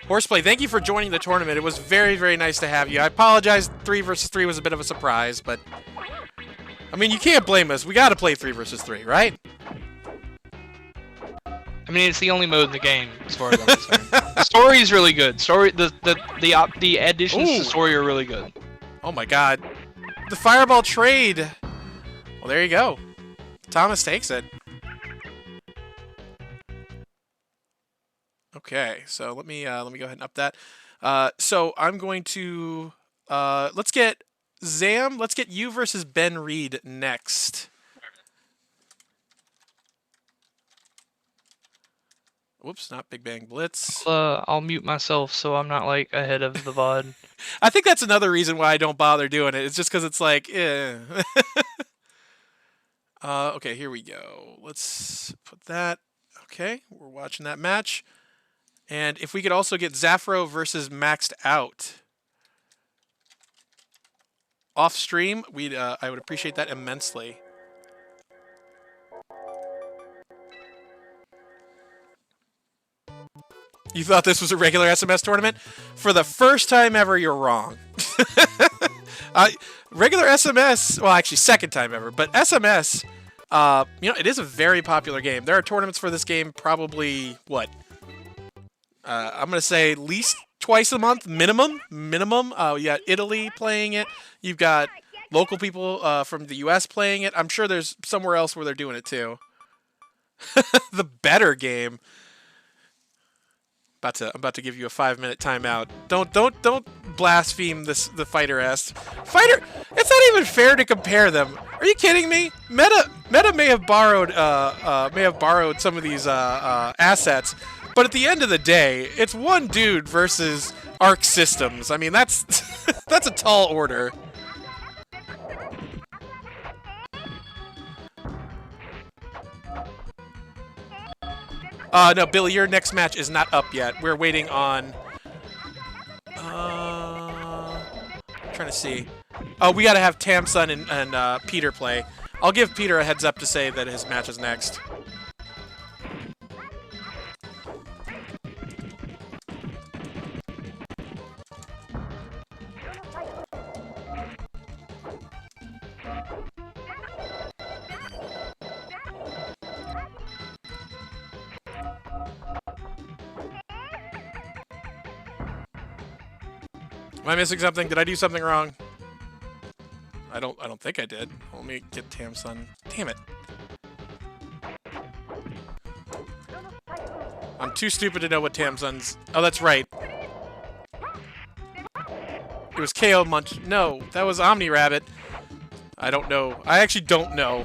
Horseplay, thank you for joining the tournament. It was very, very nice to have you. I apologize, 3 versus 3 was a bit of a surprise, but I mean, you can't blame us. We gotta play 3 versus 3, right? I mean, it's the only mode in the game, as far as I'm concerned. The story is really good. The additions to the story are really good. Oh my God, the Fireball trade. Well, there you go. Thomas takes it. Okay, so let me go ahead and up that. So I'm going to let's get Zam. Let's get you versus Ben Reed next. Whoops, not Big Bang Blitz. I'll mute myself so I'm not like ahead of the VOD. I think that's another reason why I don't bother doing it. It's just because it's like, eh. Okay, here we go. Let's put that. Okay, we're watching that match. And if we could also get Zafro versus Maxed Out off stream, I would appreciate that immensely. You thought this was a regular SMS tournament? For the first time ever, you're wrong. Regular SMS, well, actually, second time ever, but SMS, you know, it is a very popular game. There are tournaments for this game probably, what? I'm going to say at least twice a month, minimum. You got Italy playing it. You've got local people from the US playing it. I'm sure there's somewhere else where they're doing it too. The better game. I'm about to give you a 5-minute timeout. Don't blaspheme the fighter S. Fighter, it's not even fair to compare them. Are you kidding me? Meta may have borrowed some of these assets, but at the end of the day, it's one dude versus Arc Systems. I mean, that's that's a tall order. No, Billy, your next match is not up yet. We're waiting on... I'm trying to see. Oh, we gotta have Tamsun and Peter play. I'll give Peter a heads up to say that his match is next. Am I missing something? Did I do something wrong? I don't think I did. Let me get Tamsun. Damn it. I'm too stupid to know what Tamsun's... Oh, that's right. It was KO Munch. No, that was Omni Rabbit. I don't know. I actually don't know.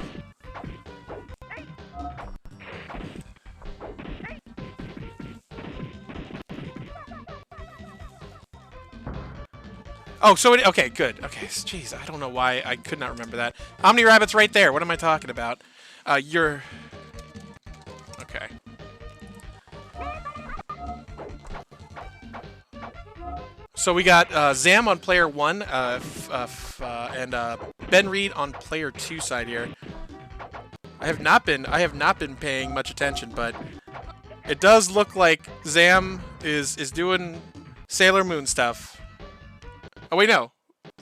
Oh, so it, okay, good. Okay, jeez, I don't know why I could not remember that. Omni Rabbit's right there. What am I talking about? You're... Okay. So we got Zam on player 1, and Ben Reed on player 2 side here. I have not been paying much attention, but it does look like Zam is doing Sailor Moon stuff. Oh wait, no.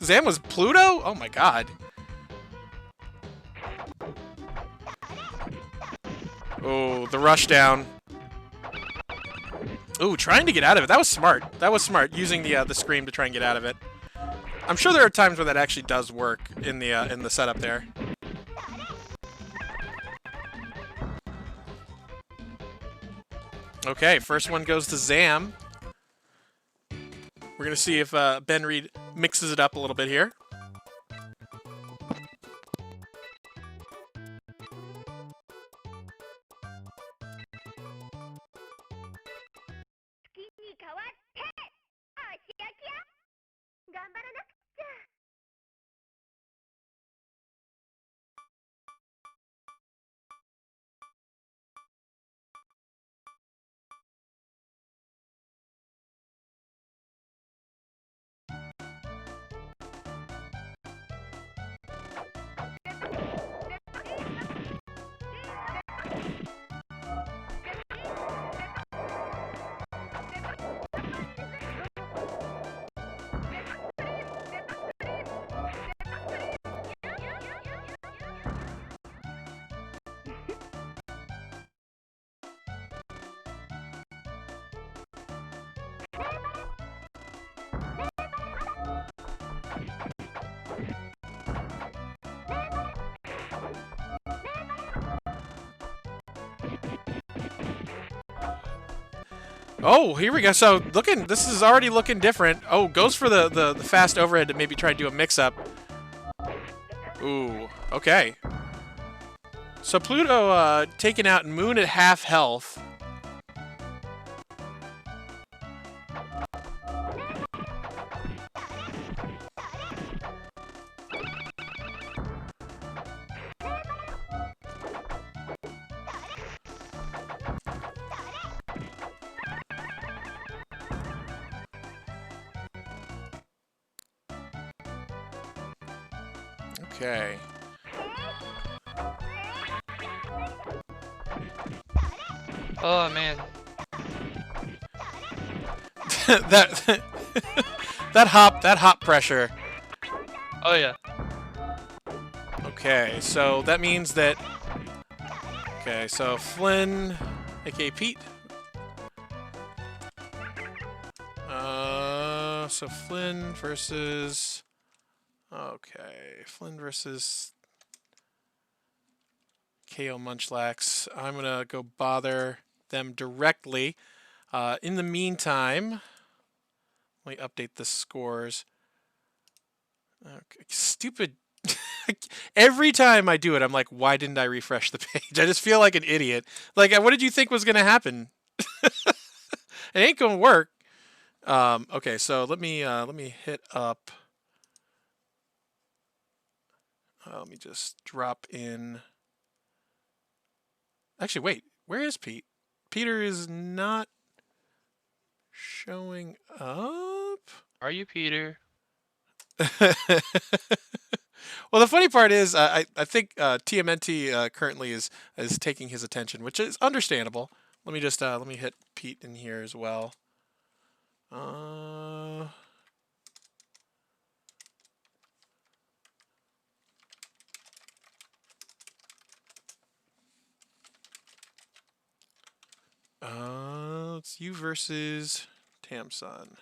Zam was Pluto? Oh my god. Oh, the rush down. Ooh, trying to get out of it. That was smart. That was smart, using the scream to try and get out of it. I'm sure there are times where that actually does work in the setup there. Okay, first one goes to Zam. We're gonna see if Ben Reed mixes it up a little bit here. Oh, here we go. So this is already looking different. Oh, goes for the fast overhead to maybe try to do a mix-up. Ooh, okay. So Pluto taking out Moon at half health. Okay. Oh man. that that hop pressure. Oh yeah. Okay, so that means that. Okay, so Flynn, aka Pete. So Flynn versus. Okay, Flynn versus KO Munchlax. I'm gonna go bother them directly. In the meantime, let me update the scores. Okay, stupid. Every time I do it, I'm like, why didn't I refresh the page? I just feel like an idiot. Like, what did you think was gonna happen? It ain't gonna work. Okay, so let me hit up. Let me just drop in. Actually, wait. Where is Pete? Peter is not showing up. Are you Peter? Well, the funny part is, I think TMNT currently is taking his attention, which is understandable. Let me just let me hit Pete in here as well. It's you versus Tamson.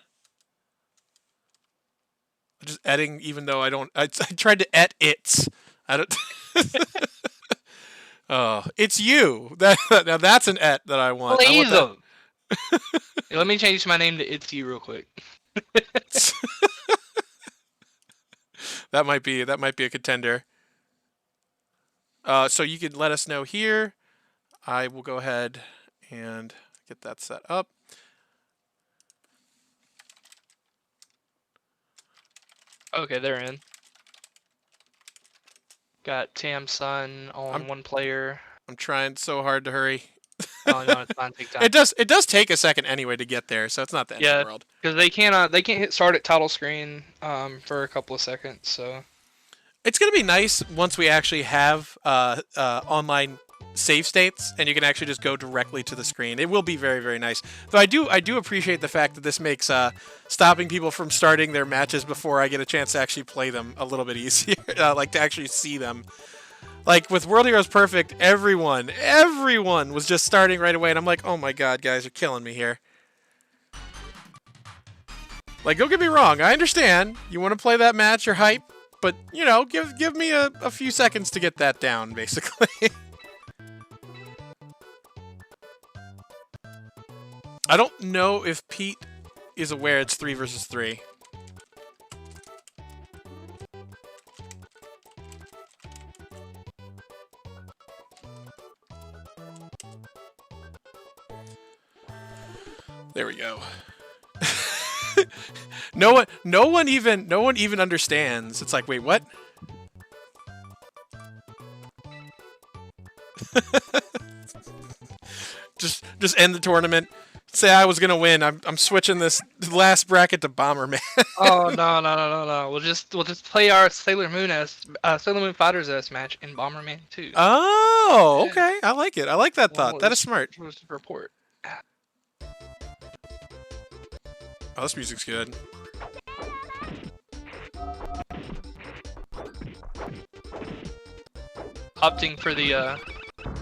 I'm just etting, even though I don't. I tried to et it's. I don't. Oh, it's you. Now that's an et that I want. I want Please that. them. Hey, let me change my name to It's You real quick. That might be a contender. So you could let us know here. I will go ahead and get that set up. Okay, they're in. Got Tam Sun on one player. I'm trying so hard to hurry. Oh no, it's not take time. It does take a second anyway to get there, so it's not the end of the world. Because they can't hit start at title screen for a couple of seconds. So it's gonna be nice once we actually have online save states and you can actually just go directly to the screen. It will be very, very nice. Though I do appreciate the fact that this makes stopping people from starting their matches before I get a chance to actually play them a little bit easier, like to actually see them. Like, with World Heroes Perfect, everyone was just starting right away, and I'm like, oh my god, guys, you're killing me here. Like, don't get me wrong, I understand. You want to play that match, you're hype, but, you know, give me a few seconds to get that down, basically. I don't know if Pete is aware it's 3 versus 3. There we go. No one even understands. It's like, wait, what? just end the tournament. Say I was gonna win. I'm switching this last bracket to Bomberman. Oh no. We'll just play our Sailor Moon Fighters S match in Bomberman 2. Oh, okay. I like it. I like that thought. That is smart. Report. Oh, this music's good. Opting for the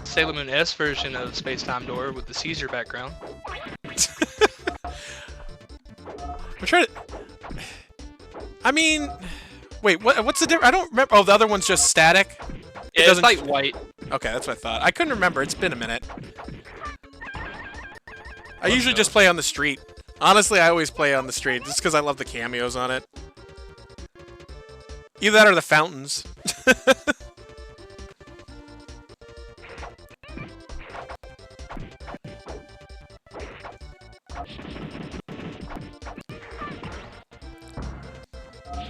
Sailor Moon S version of Space Time Door with the Caesar background. I'm trying to... I mean... Wait, what's the difference? I don't remember... Oh, the other one's just static? Yeah, it's like white. Okay, that's what I thought. I couldn't remember. It's been a minute. I usually just play on the street. Honestly, I always play on the street, just because I love the cameos on it. Either that or the fountains.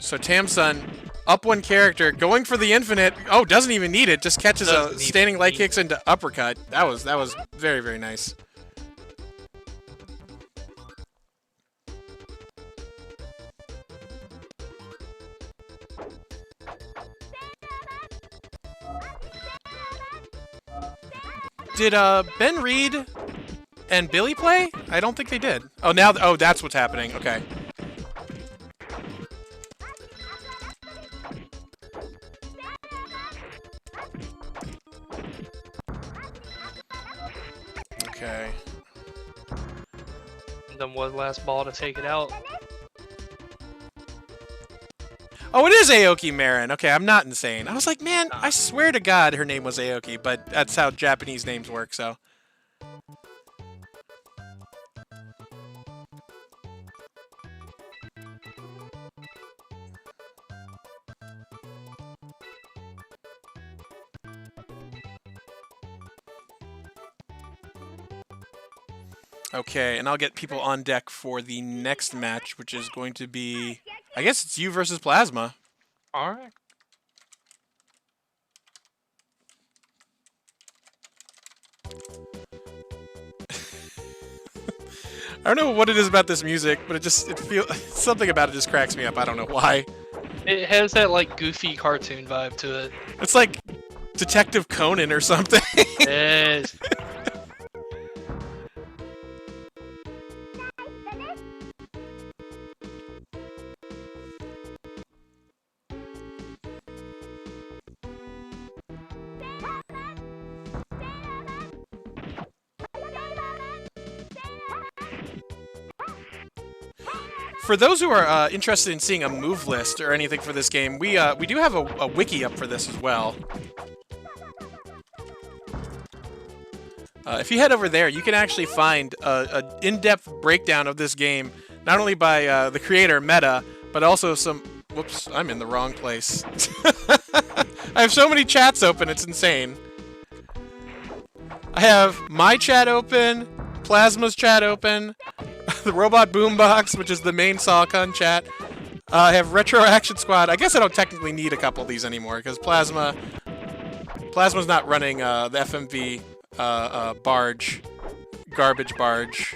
So Tamsun, up one character, going for the infinite. Oh, doesn't even need it. Just catches a standing light kicks into uppercut. That was very, very nice. Did Ben Reed and Billy play? I don't think they did. Oh, now oh, that's what's happening. Okay. Okay. Then one last ball to take it out. Oh, it is Aoki Marin. Okay, I'm not insane. I was like, man, I swear to God her name was Aoki, but that's how Japanese names work, so. Okay, and I'll get people on deck for the next match, which is going to be... I guess it's you versus Plasma. Alright. I don't know what it is about this music, but it feels something about it just cracks me up. I don't know why. It has that like goofy cartoon vibe to it. It's like Detective Conan or something. Yes. For those who are interested in seeing a move list or anything for this game, we do have a wiki up for this as well. If you head over there, you can actually find an in-depth breakdown of this game, not only by the creator, Meta, but also some... Whoops, I'm in the wrong place. I have so many chats open, it's insane. I have my chat open, Plasma's chat open, the Robot Boombox, which is the main Sawcon chat, I have Retro Action Squad. I guess I don't technically need a couple of these anymore because Plasma's not running the FMV barge, garbage barge.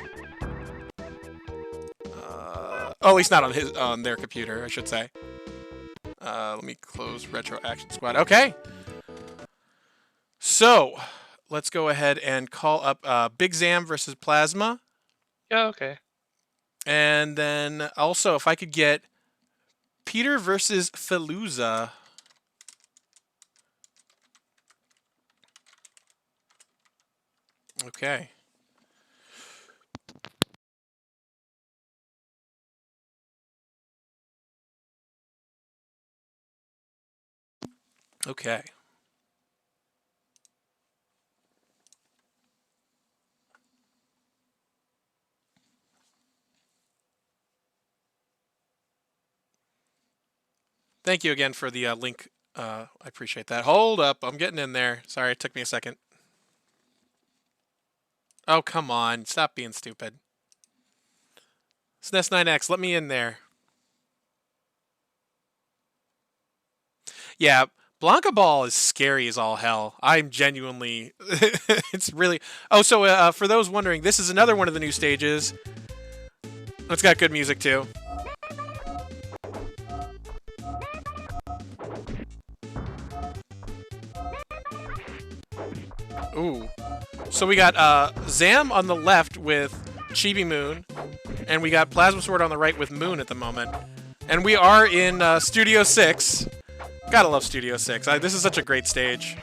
At least not on their computer, I should say. Let me close Retro Action Squad. Okay. So, let's go ahead and call up Big Zam versus Plasma. Yeah, okay. And then also, if I could get Peter versus Feluza. Okay. Okay. Thank you again for the link. I appreciate that. Hold up. I'm getting in there. Sorry, it took me a second. Oh, come on. Stop being stupid. SNES 9X, let me in there. Yeah, Blanca Ball is scary as all hell. I'm genuinely... it's really... Oh, so for those wondering, this is another one of the new stages. It's got good music, too. Ooh. So we got Zam on the left with Chibi Moon, and we got Plasma Sword on the right with Moon at the moment. And we are in Studio 6. Gotta love Studio 6. This is such a great stage.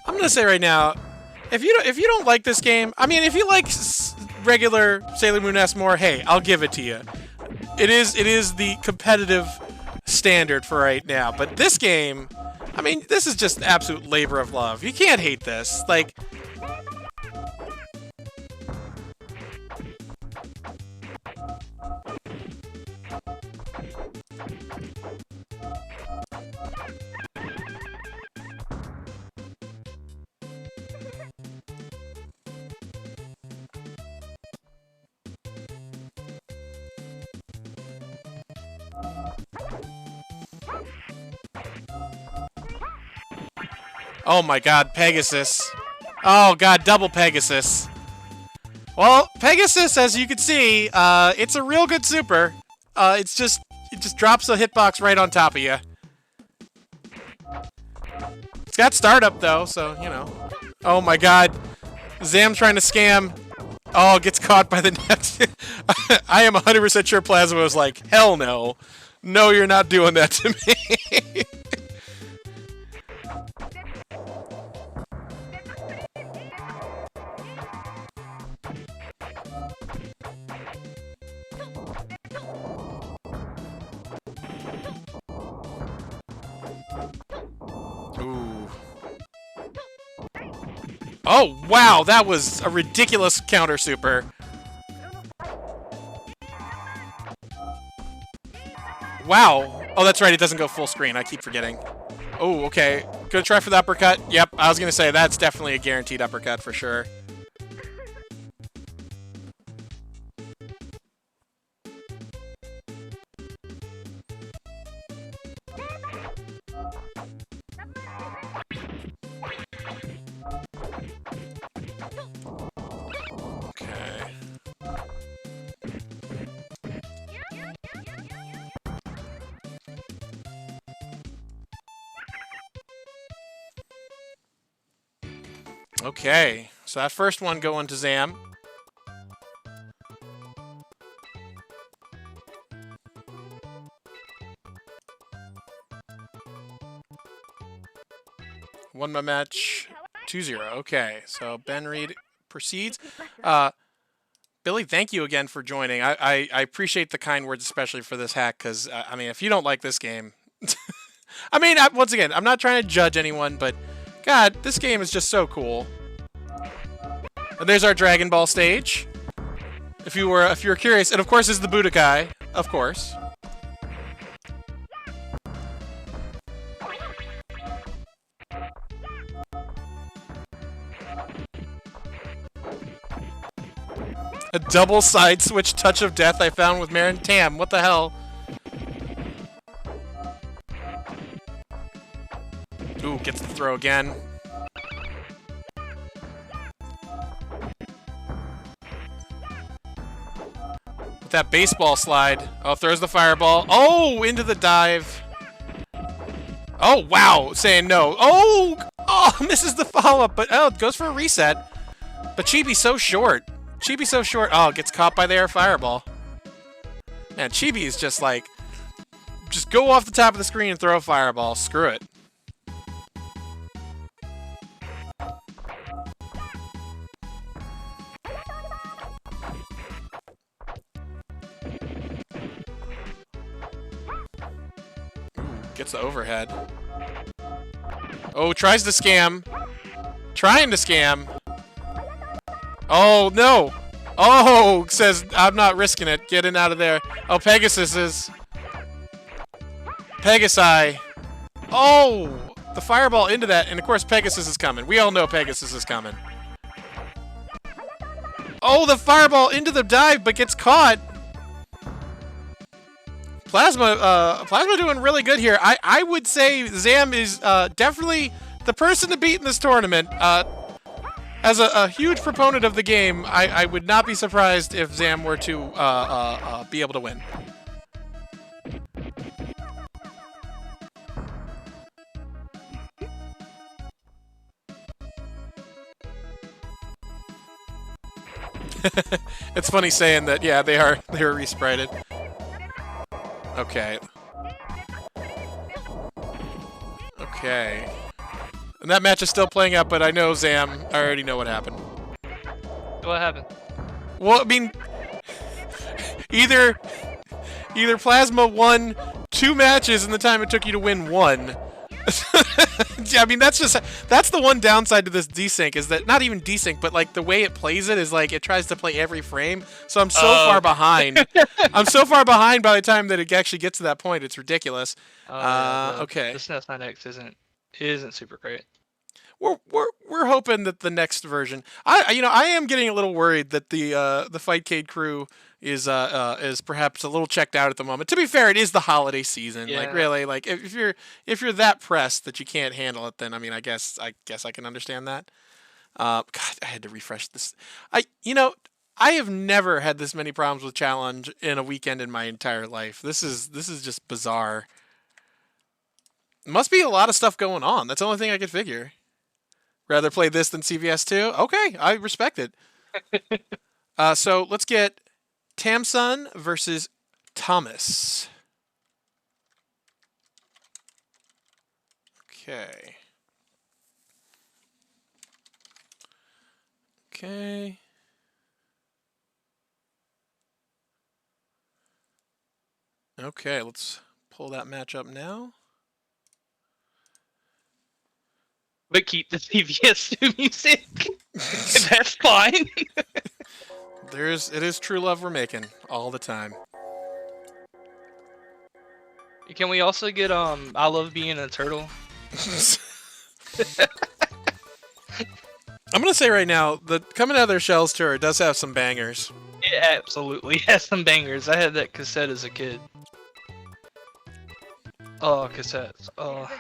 I'm gonna say right now, if you don't like this game, I mean, if you like regular Sailor Moon S more, hey, I'll give it to you. It is the competitive standard for right now. But this game, I mean, this is just absolute labor of love. You can't hate this. Like, oh my god, Pegasus. Oh god, double Pegasus. Well, Pegasus, as you can see, it's a real good super. It just drops a hitbox right on top of you. It's got startup though, so you know. Oh my god, Zam trying to scam. Oh, gets caught by the net. I am 100% sure Plasma was like, hell no. No, you're not doing that to me. Ooh. Oh, wow, that was a ridiculous counter super. Wow. Oh, that's right, it doesn't go full screen. I keep forgetting. Oh, okay. Gonna try for the uppercut. Yep, I was gonna say, that's definitely a guaranteed uppercut for sure. Okay. Okay, so that first one going to Zam. Won my match 2-0. Okay, so Ben Reed proceeds. Billy, thank you again for joining. I appreciate the kind words, especially for this hack, because, I mean, if you don't like this game... I mean, once again, I'm not trying to judge anyone, but God, this game is just so cool. And there's our Dragon Ball stage. If you were curious, and of course is the Budokai, of course. A double side switch touch of death I found with Marin. Tam, what the hell? Ooh, gets the throw again. With that baseball slide. Oh, throws the fireball. Oh, into the dive. Oh, wow. Saying no. Oh, misses the follow-up, but it goes for a reset. But Chibi's so short. Chibi's so short. Oh, gets caught by the air fireball. Man, Chibi is just like, just go off the top of the screen and throw a fireball. Screw it. Gets the overhead. Oh, tries to scam. Trying to scam. Oh, no. Oh, says, I'm not risking it. Getting out of there. Oh, Pegasus is. Pegasi. Oh, the fireball into that. And, of course, Pegasus is coming. We all know Pegasus is coming. Oh, the fireball into the dive, but gets caught. Plasma doing really good here. I would say Zam is definitely the person to beat in this tournament. As a huge proponent of the game, I would not be surprised if Zam were to be able to win. It's funny saying that, yeah, they are resprited. Okay. Okay. And that match is still playing out, but I know Zam. I already know what happened. What happened? Well, I mean, either Plasma won 2 matches in the time it took you to win 1. I mean, that's the one downside to this desync is that not even desync, but like the way it plays it is like it tries to play every frame. So I'm so far behind. I'm so far behind by the time that it actually gets to that point. It's ridiculous. Okay. The SNES 9X isn't super great. We're hoping that the next version. I am getting a little worried that the Fightcade crew is perhaps a little checked out at the moment. To be fair, it is the holiday season. Yeah. Like really, like if you're that pressed that you can't handle it, then I mean I guess I can understand that. God, I had to refresh this. I have never had this many problems with challenge in a weekend in my entire life. This is just bizarre. Must be a lot of stuff going on. That's the only thing I could figure. Rather play this than CVS 2? Okay, I respect it. So let's get Tamsun versus Thomas. Okay. Okay. Okay, let's pull that match up now. But keep the CVS2 music. That's fine. It is true love we're making all the time. Can we also get I Love Being a Turtle? I'm gonna say right now, the Coming Out of Their Shells tour does have some bangers. It absolutely has some bangers. I had that cassette as a kid. Oh, cassettes. Oh.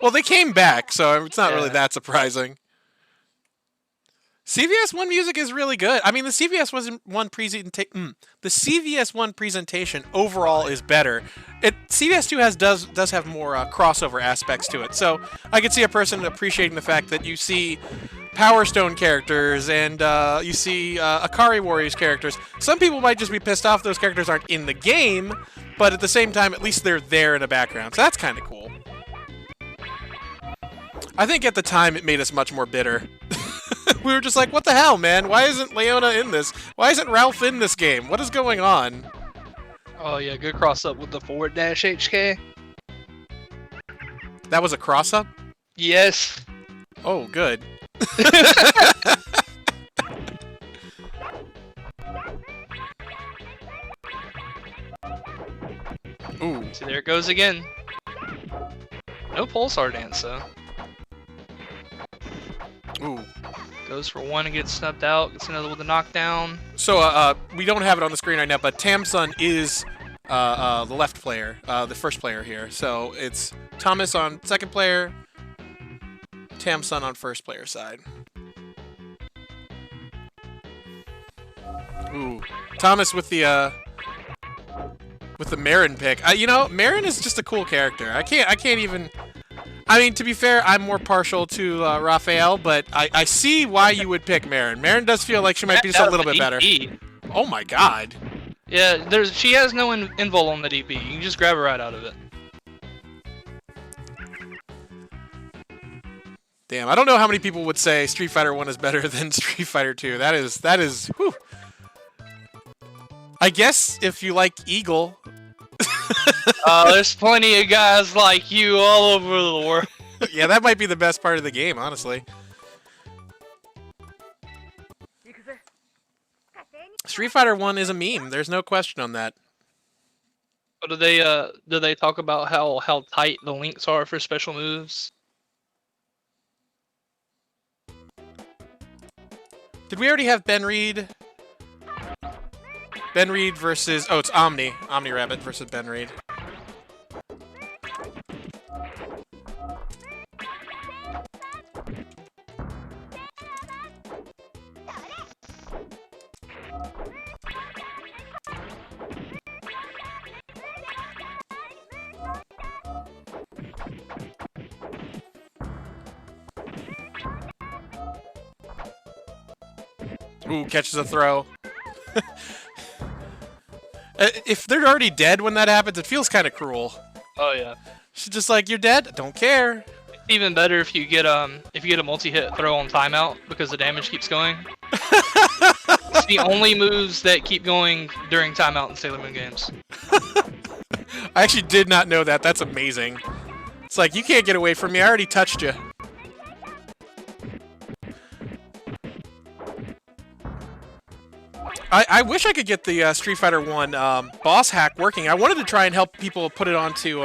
Well, they came back, so it's not really Yeah. that surprising. CVS 1 music is really good. I mean, the CVS 1 presentation overall is better. CVS 2 does have more crossover aspects to it. So I could see a person appreciating the fact that you see Power Stone characters and you see Akari Warriors characters. Some people might just be pissed off those characters aren't in the game, but at the same time, at least they're there in the background. So that's kind of cool. I think at the time it made us much more bitter. We were just like, what the hell, man? Why isn't Leona in this? Why isn't Ralph in this game? What is going on? Oh yeah, good cross up with the forward dash HK. That was a cross-up? Yes. Oh, good. Ooh. See, there it goes again. No pulsar dance though. Ooh. Goes for one and gets snubbed out. Gets another with a knockdown. So we don't have it on the screen right now, but Tamsun is the left player, the first player here. So it's Thomas on second player, Tamsun on first player side. Ooh, Thomas with the Marin pick. You know, Marin is just a cool character. I can't even. I mean, to be fair, I'm more partial to Raphael, but I see why you would pick Marin. Marin does feel like she might be just a little bit better. Oh my god. Yeah, she has no invul on the DP. You can just grab her right out of it. Damn, I don't know how many people would say Street Fighter 1 is better than Street Fighter 2. That is, whew. I guess if you like Eagle. There's plenty of guys like you all over the world. Yeah, that might be the best part of the game, honestly. Street Fighter 1 is a meme. There's no question on that. Do they talk about how tight the links are for special moves? Did we already have Ben Reed? Ben Reed versus... Oh, it's Omni. Omni Rabbit versus Ben Reed. Ooh, catches a throw. If they're already dead when that happens, it feels kind of cruel. Oh yeah. She's just like, you're dead? Don't care. It's even better if you get a multi-hit throw on timeout because the damage keeps going. It's the only moves that keep going during timeout in Sailor Moon games. I actually did not know that. That's amazing. It's like, you can't get away from me. I already touched you. I wish I could get the Street Fighter 1 boss hack working. I wanted to try and help people put it onto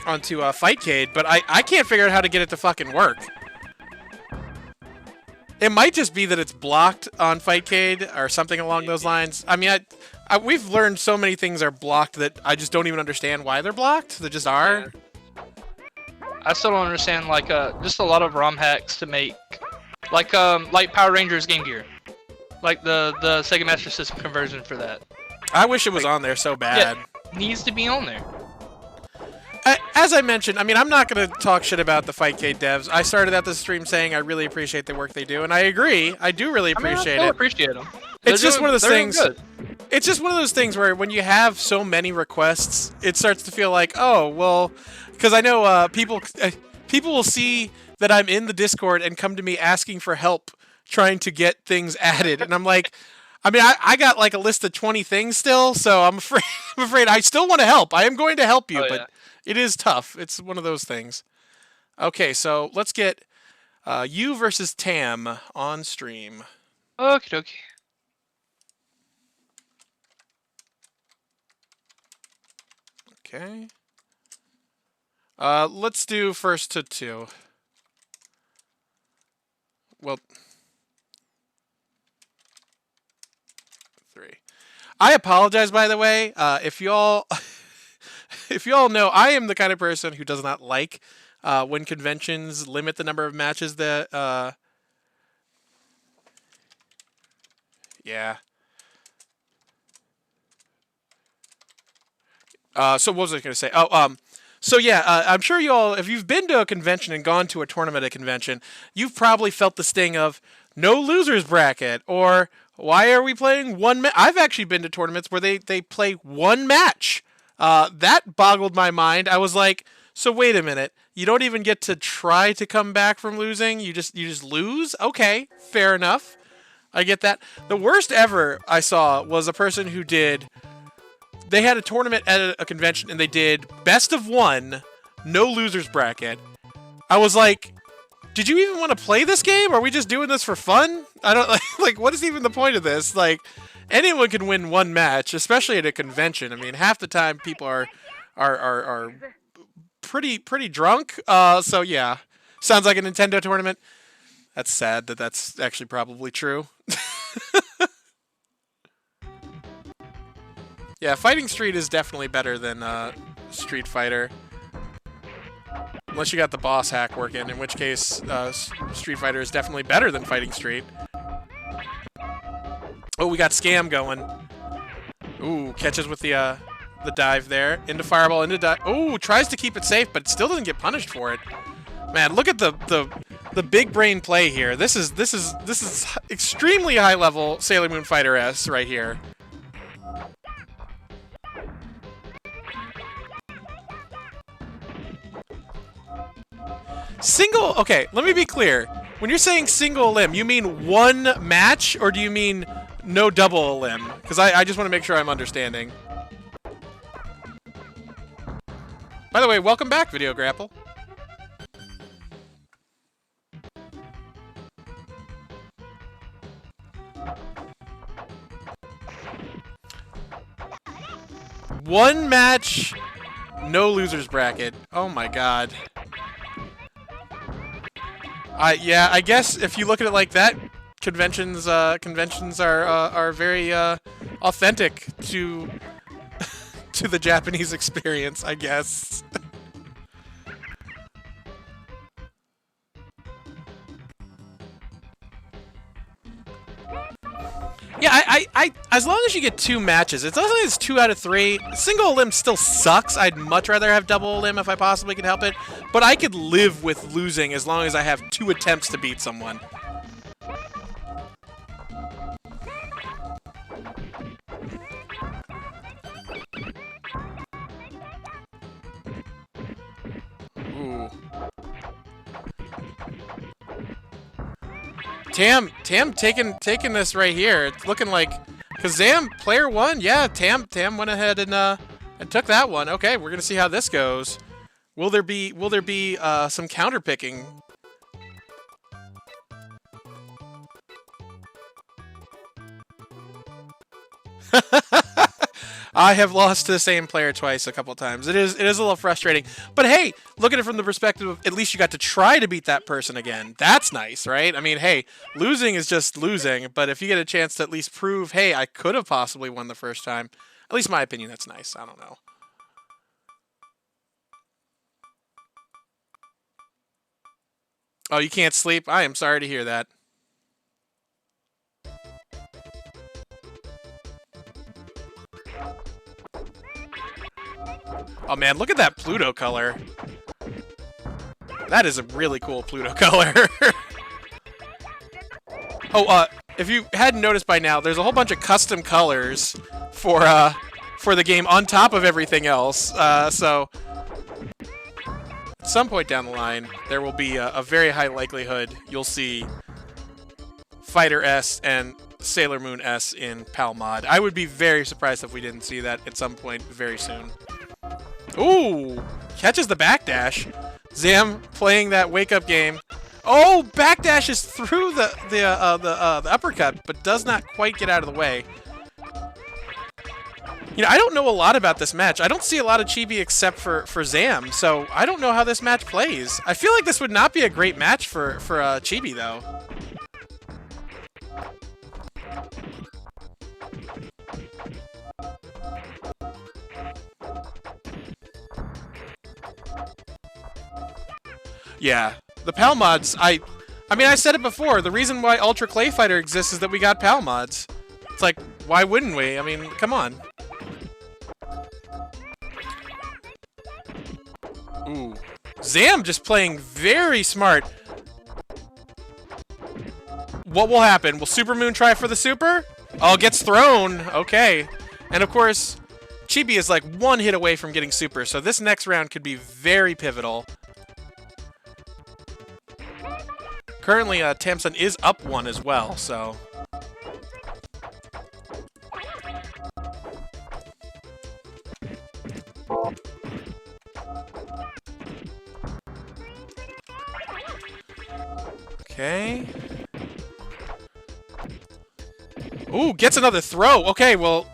Fightcade, but I can't figure out how to get it to fucking work. It might just be that it's blocked on Fightcade or something along those lines. I mean, we've learned so many things are blocked that I just don't even understand why they're blocked. They just are. I still don't understand just a lot of ROM hacks to make like Power Rangers Game Gear. Like the Sega Master System conversion for that. I wish it was on there so bad. Yeah, it needs to be on there. As I mentioned, I mean, I'm not going to talk shit about the Fightcade devs. I started out the stream saying I really appreciate the work they do, and I agree. I do really appreciate it. Appreciate them. It's just one of those things. It's just one of those things where when you have so many requests, it starts to feel like, oh, well, because I know people will see that I'm in the Discord and come to me asking for help trying to get things added, and I'm like, I mean, I got like a list of 20 things still, so I'm afraid I still want to help. I am going to help you, but it is tough. It's one of those things. Okay, so let's get you versus Tam on stream. Okie dokie. Okay. Let's do first to 2. Well, 3. I apologize, by the way, if y'all know, I am the kind of person who does not like when conventions limit the number of matches that, yeah. So what was I going to say? Oh, so yeah, I'm sure you all, if you've been to a convention and gone to a tournament at a convention, you've probably felt the sting of no losers bracket, or why are we playing one match? I've actually been to tournaments where they play one match. That boggled my mind. I was like, so wait a minute, you don't even get to try to come back from losing? You just lose? Okay, fair enough. I get that. The worst ever I saw was a person who did... They had a tournament at a convention, and they did best of 1, no losers bracket. I was like, did you even want to play this game? Are we just doing this for fun? I don't like what is even the point of this? Like, anyone can win one match, especially at a convention. I mean, half the time people are pretty drunk. So yeah, sounds like a Nintendo tournament. That's sad that that's actually probably true. Yeah, Fighting Street is definitely better than Street Fighter. Unless you got the boss hack working, in which case Street Fighter is definitely better than Fighting Street. Oh, we got Scam going. Ooh, catches with the dive there. Into Fireball, into dive. Oh, tries to keep it safe, but still doesn't get punished for it. Man, look at the big brain play here. This is extremely high level Sailor Moon Fighter S right here. Single, okay, let me be clear. When you're saying single limb, you mean one match, or do you mean no double limb? Because I just want to make sure I'm understanding. By the way, welcome back, Video Grapple. One match, no losers bracket. Oh my god. Yeah, I guess if you look at it like that, conventions are very authentic to to the Japanese experience, I guess. Yeah, I as long as you get 2 matches, it's only it's 2 out of 3. Single limb still sucks. I'd much rather have double limb if I possibly could help it. But I could live with losing as long as I have 2 attempts to beat someone. Ooh. Tam taking this right here. It's looking like Kazam player 1. Yeah, Tam went ahead and took that one. Okay, we're gonna see how this goes. Will there be some counter picking? I have lost to the same player twice a couple times. It is a little frustrating. But hey, look at it from the perspective of at least you got to try to beat that person again. That's nice, right? I mean, hey, losing is just losing, but if you get a chance to at least prove, hey, I could have possibly won the first time, at least in my opinion, that's nice. I don't know. Oh, you can't sleep? I am sorry to hear that. Oh man, look at that Pluto color. That is a really cool Pluto color. Oh, if you hadn't noticed by now, there's a whole bunch of custom colors for the game on top of everything else. So at some point down the line, there will be a very high likelihood you'll see Fighter S and Sailor Moon S in PAL Mod. I would be very surprised if we didn't see that at some point very soon. Ooh, catches the backdash. Zam playing that wake-up game. Oh, backdashes through the uppercut, but does not quite get out of the way. You know, I don't know a lot about this match. I don't see a lot of Chibi except for Zam, so I don't know how this match plays. I feel like this would not be a great match for Chibi, though. Yeah, the PAL mods, I mean, I said it before, the reason why Ultra Clay Fighter exists is that we got PAL mods. It's like, why wouldn't we? I mean, come on. Ooh. Zam just playing very smart. What will happen? Will Super Moon try for the super? Oh, gets thrown. Okay. And of course, Chibi is like 1 hit away from getting super, so this next round could be very pivotal. Currently, Tamsun is up 1 as well, so... Okay. Ooh, gets another throw. Okay, well...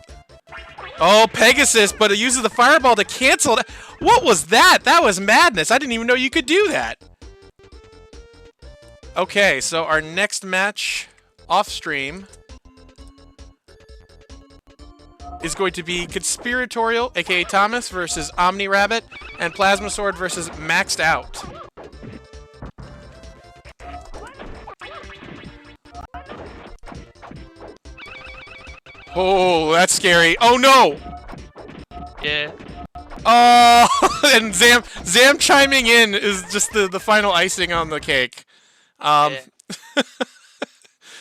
Oh, Pegasus, but it uses the fireball to cancel it. What was that? That was madness. I didn't even know you could do that. Okay, so our next match off stream is going to be Conspiratorial, aka Thomas, versus Omni Rabbit, and Plasma Sword versus Maxed Out. Oh, that's scary. Oh no! Yeah. Oh, and Zam chiming in is just the final icing on the cake. Yeah.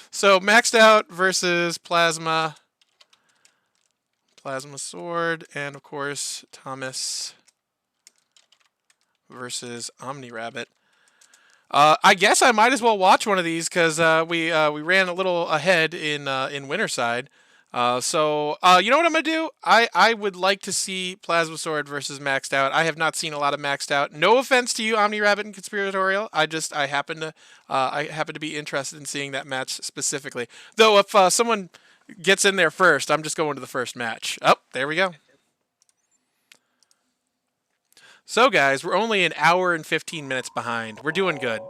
So Maxed Out versus Plasma Sword, and of course Thomas versus Omni Rabbit. I guess I might as well watch one of these because we ran a little ahead in Winterside. So you know what I'm gonna do? I would like to see Plasma Sword versus Maxed Out. I have not seen a lot of Maxed Out. No offense to you, Omni Rabbit and Conspiratorial. I happen to be interested in seeing that match specifically. Though if someone gets in there first, I'm just going to the first match. Oh, there we go. So guys, we're only an hour and 15 minutes behind. We're doing good.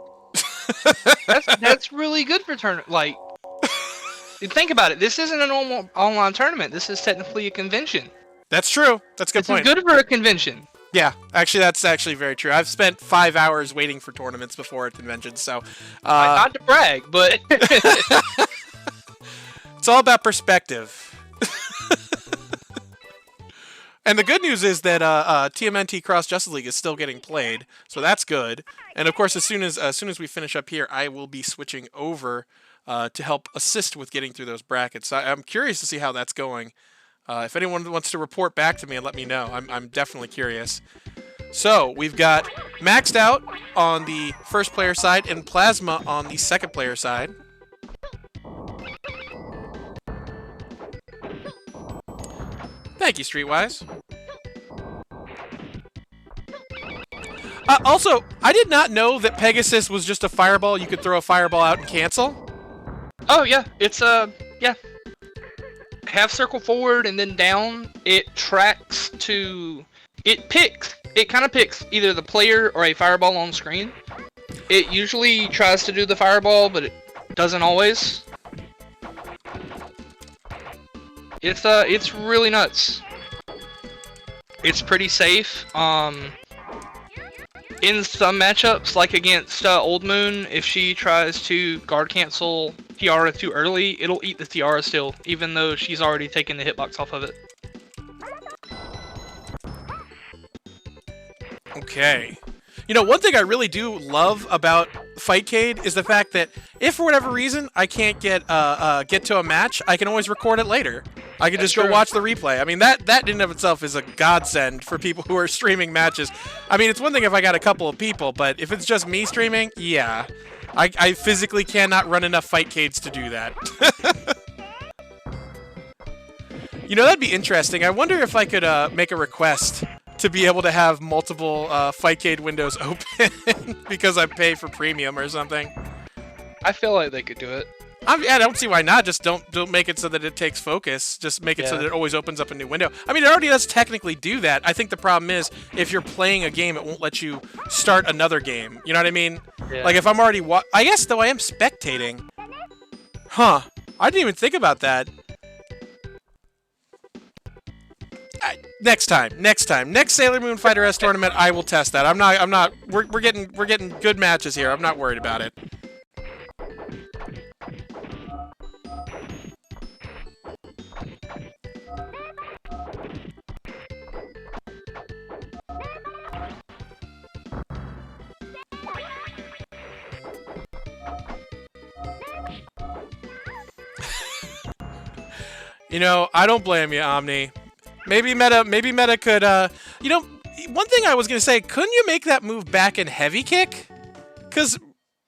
That's really good for tournament. Like, think about it. This isn't a normal online tournament. This is technically a convention. That's true. That's a good This point. is good for a convention. Yeah, actually, that's actually very true. I've spent 5 hours waiting for tournaments before at conventions, so Not to brag, but it's all about perspective. And the good news is that TMNT Cross Justice League is still getting played, so that's good. And of course, as soon as we finish up here, I will be switching over to help assist with getting through those brackets. So I'm curious to see how that's going. If anyone wants to report back to me and let me know, I'm definitely curious. So we've got Maxed Out on the first player side and Plasma on the second player side. Thank you, Streetwise. Also, I did not know that Pegasus was just a fireball. You could throw a fireball out and cancel. oh yeah, it's yeah. Half circle forward and then down. It tracks to. It picks. It kind of picks either the player or a fireball on screen. It usually tries to do the fireball, but it doesn't always. It's really nuts. It's pretty safe. In some matchups, like against Old Moon, if she tries to guard cancel Tiara too early, it'll eat the Tiara still, even though she's already taken the hitbox off of it. Okay. You know, one thing I really do love about Fightcade is the fact that if for whatever reason I can't get to a match, I can always record it later. I can just go watch the replay. I mean, that in and of itself is a godsend for people who are streaming matches. I mean, it's one thing if I got a couple of people, but if it's just me streaming, yeah. I physically cannot run enough Fightcades to do that. You know, that'd be interesting. I wonder if I could make a request to be able to have multiple Fightcade windows open because I pay for premium or something. I feel like they could do it. I don't see why not. Just don't make it so that it takes focus. Just make it so that it always opens up a new window. I mean, it already does technically do that. I think the problem is if you're playing a game, it won't let you start another game. You know what I mean? Yeah. Like if I'm already I guess though I am spectating. Huh. I didn't even think about that. Next time. Next Sailor Moon Fighter S tournament, I will test that. I'm not. We're getting good matches here. I'm not worried about it. You know, I don't blame you, Omni. Maybe Meta could, you know, one thing I was going to say, couldn't you make that move back in heavy kick? Because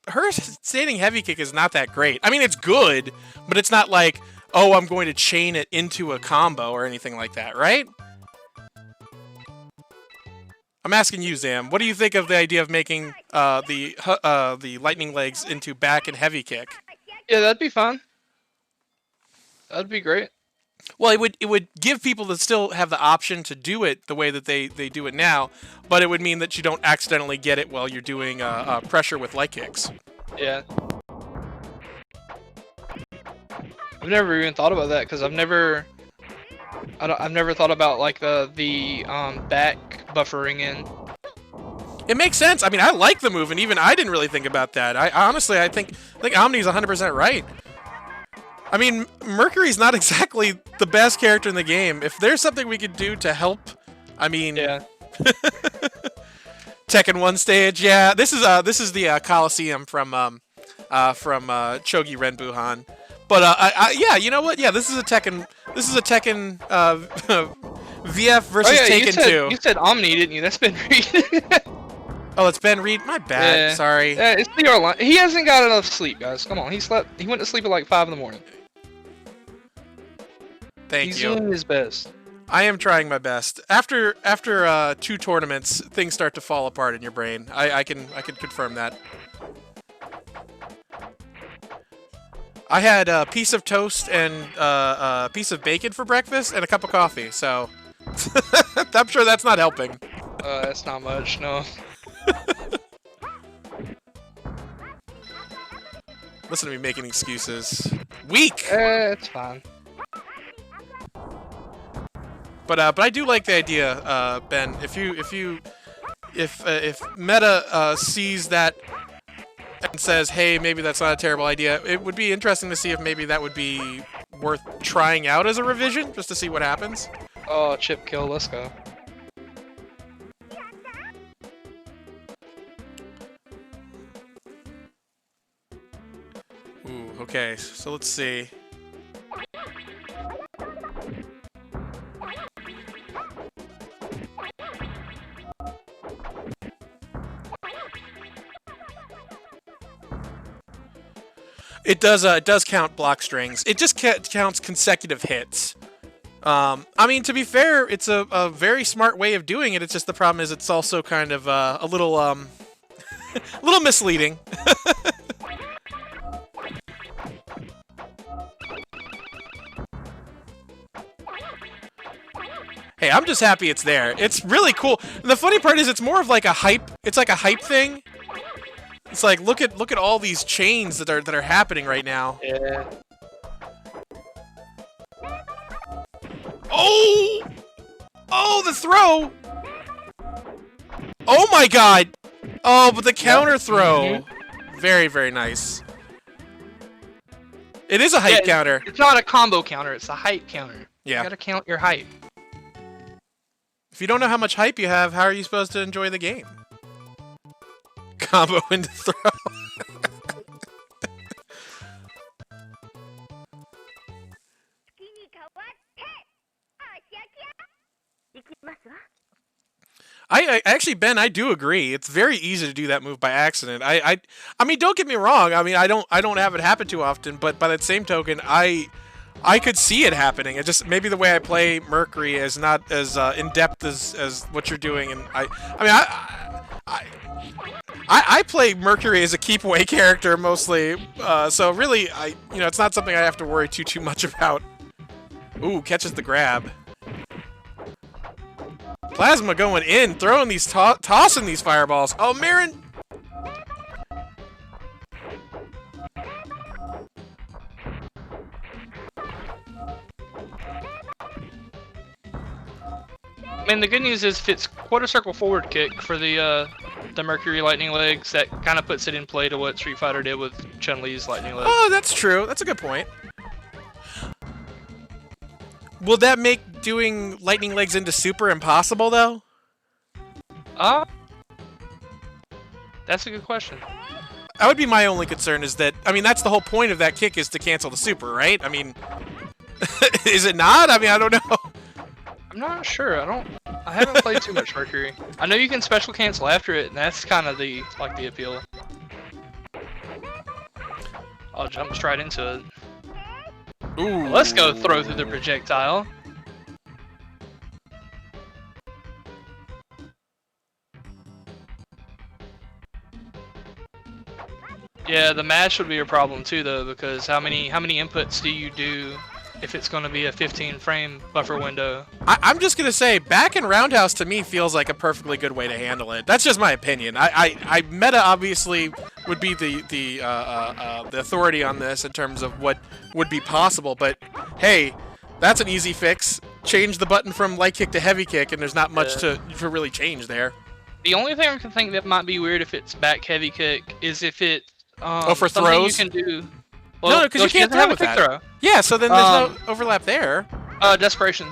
her standing heavy kick is not that great. I mean, it's good, but it's not like, oh, I'm going to chain it into a combo or anything like that, right? I'm asking you, Zam. What do you think of the idea of making the lightning legs into back and heavy kick? Yeah, that'd be fun. That'd be great. Well, it would give people that still have the option to do it the way that they do it now, but it would mean that you don't accidentally get it while you're doing pressure with light kicks. Yeah. I've never even thought about that because I've never thought about like the back buffering in. It makes sense. I mean, I like the move, and even I didn't really think about that. I honestly, I think Omni's 100% right. I mean, Mercury's not exactly the best character in the game. If there's something we could do to help, I mean, Yeah. Tekken 1 stage, yeah. This is the Coliseum from Chogi Renbuhan. But yeah, you know what? Yeah, this is a Tekken VF versus Taken 2. You said Omni, didn't you? That's been read. Oh, it's Ben Reed. My bad. Yeah. Sorry. Yeah, it's the line. He hasn't got enough sleep, guys. Come on, he went to sleep at like 5 in the morning. Thank you. He's doing his best. I am trying my best. After 2 tournaments, things start to fall apart in your brain. I can confirm that. I had a piece of toast and a piece of bacon for breakfast and a cup of coffee, so I'm sure that's not helping. That's not much, no. Listen to me making excuses. Weak. It's fine. But I do like the idea, Ben. If Meta sees that and says, "Hey, maybe that's not a terrible idea," it would be interesting to see if maybe that would be worth trying out as a revision, just to see what happens. Oh, chip kill. Let's go. Ooh, okay. So let's see. It does count block strings. It just counts consecutive hits. I mean, to be fair, it's a very smart way of doing it. It's just the problem is it's also kind of a little a little misleading. Hey, I'm just happy it's there. It's really cool. And the funny part is it's more of like a hype. It's like a hype thing. It's like look at all these chains that are happening right now. Yeah. Oh! Oh, the throw! Oh my god! Oh, but the counter throw. Very, very nice. It is a hype counter. It's not a combo counter, it's a hype counter. Yeah. You gotta count your hype. If you don't know how much hype you have, how are you supposed to enjoy the game? Combo into throw. I actually, Ben, I do agree. It's very easy to do that move by accident. I mean, don't get me wrong. I mean, I don't have it happen too often. But by that same token, I could see it happening. It just maybe the way I play Mercury is not as in depth as what you're doing. And I play Mercury as a keep away character mostly. So really, it's not something I have to worry too much about. Ooh, catches the grab. Plasma going in, throwing these, tossing these fireballs. Oh, Marin! I mean, the good news is if it's quarter circle forward kick for the Mercury lightning legs, that kind of puts it in play to what Street Fighter did with Chun-Li's lightning legs. Oh, that's true. That's a good point. Will that make doing lightning legs into super impossible, though? That's a good question. That would be my only concern is that, I mean, that's the whole point of that kick is to cancel the super, right? I mean, is it not? I mean, I don't know. I'm not sure. I haven't played too much Mercury. I know you can special cancel after it, and that's kind of the appeal. I'll jump straight into it. Ooh. Let's go throw through the projectile. Yeah, the mash would be a problem too, though, because how many inputs do you do if it's going to be a 15 frame buffer window. I'm just gonna say, back in Roundhouse to me feels like a perfectly good way to handle it. That's just my opinion. I Meta obviously would be the authority on this in terms of what would be possible, but hey, that's an easy fix. Change the button from light kick to heavy kick, and there's not much to really change there. The only thing I can think that might be weird if it's back heavy kick is if it's for something throws? you can do. Well, No, because you can't throw with that. Throw. Yeah, so then there's no overlap there. Desperation.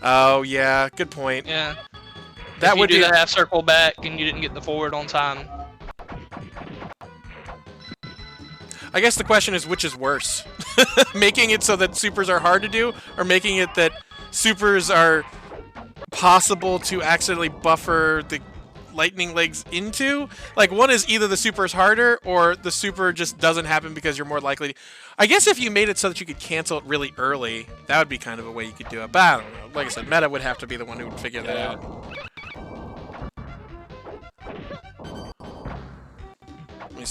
Oh yeah, good point. Yeah. That if would you do be the half circle back and you didn't get the forward on time. I guess the question is, which is worse? Making it so that supers are hard to do, or making it that supers are possible to accidentally buffer the lightning legs into? Like, one is either the super is harder, or the super just doesn't happen because you're more likely to... I guess if you made it so that you could cancel it really early, that would be kind of a way you could do it. But I don't know. Like I said, Meta would have to be the one who would figure that out.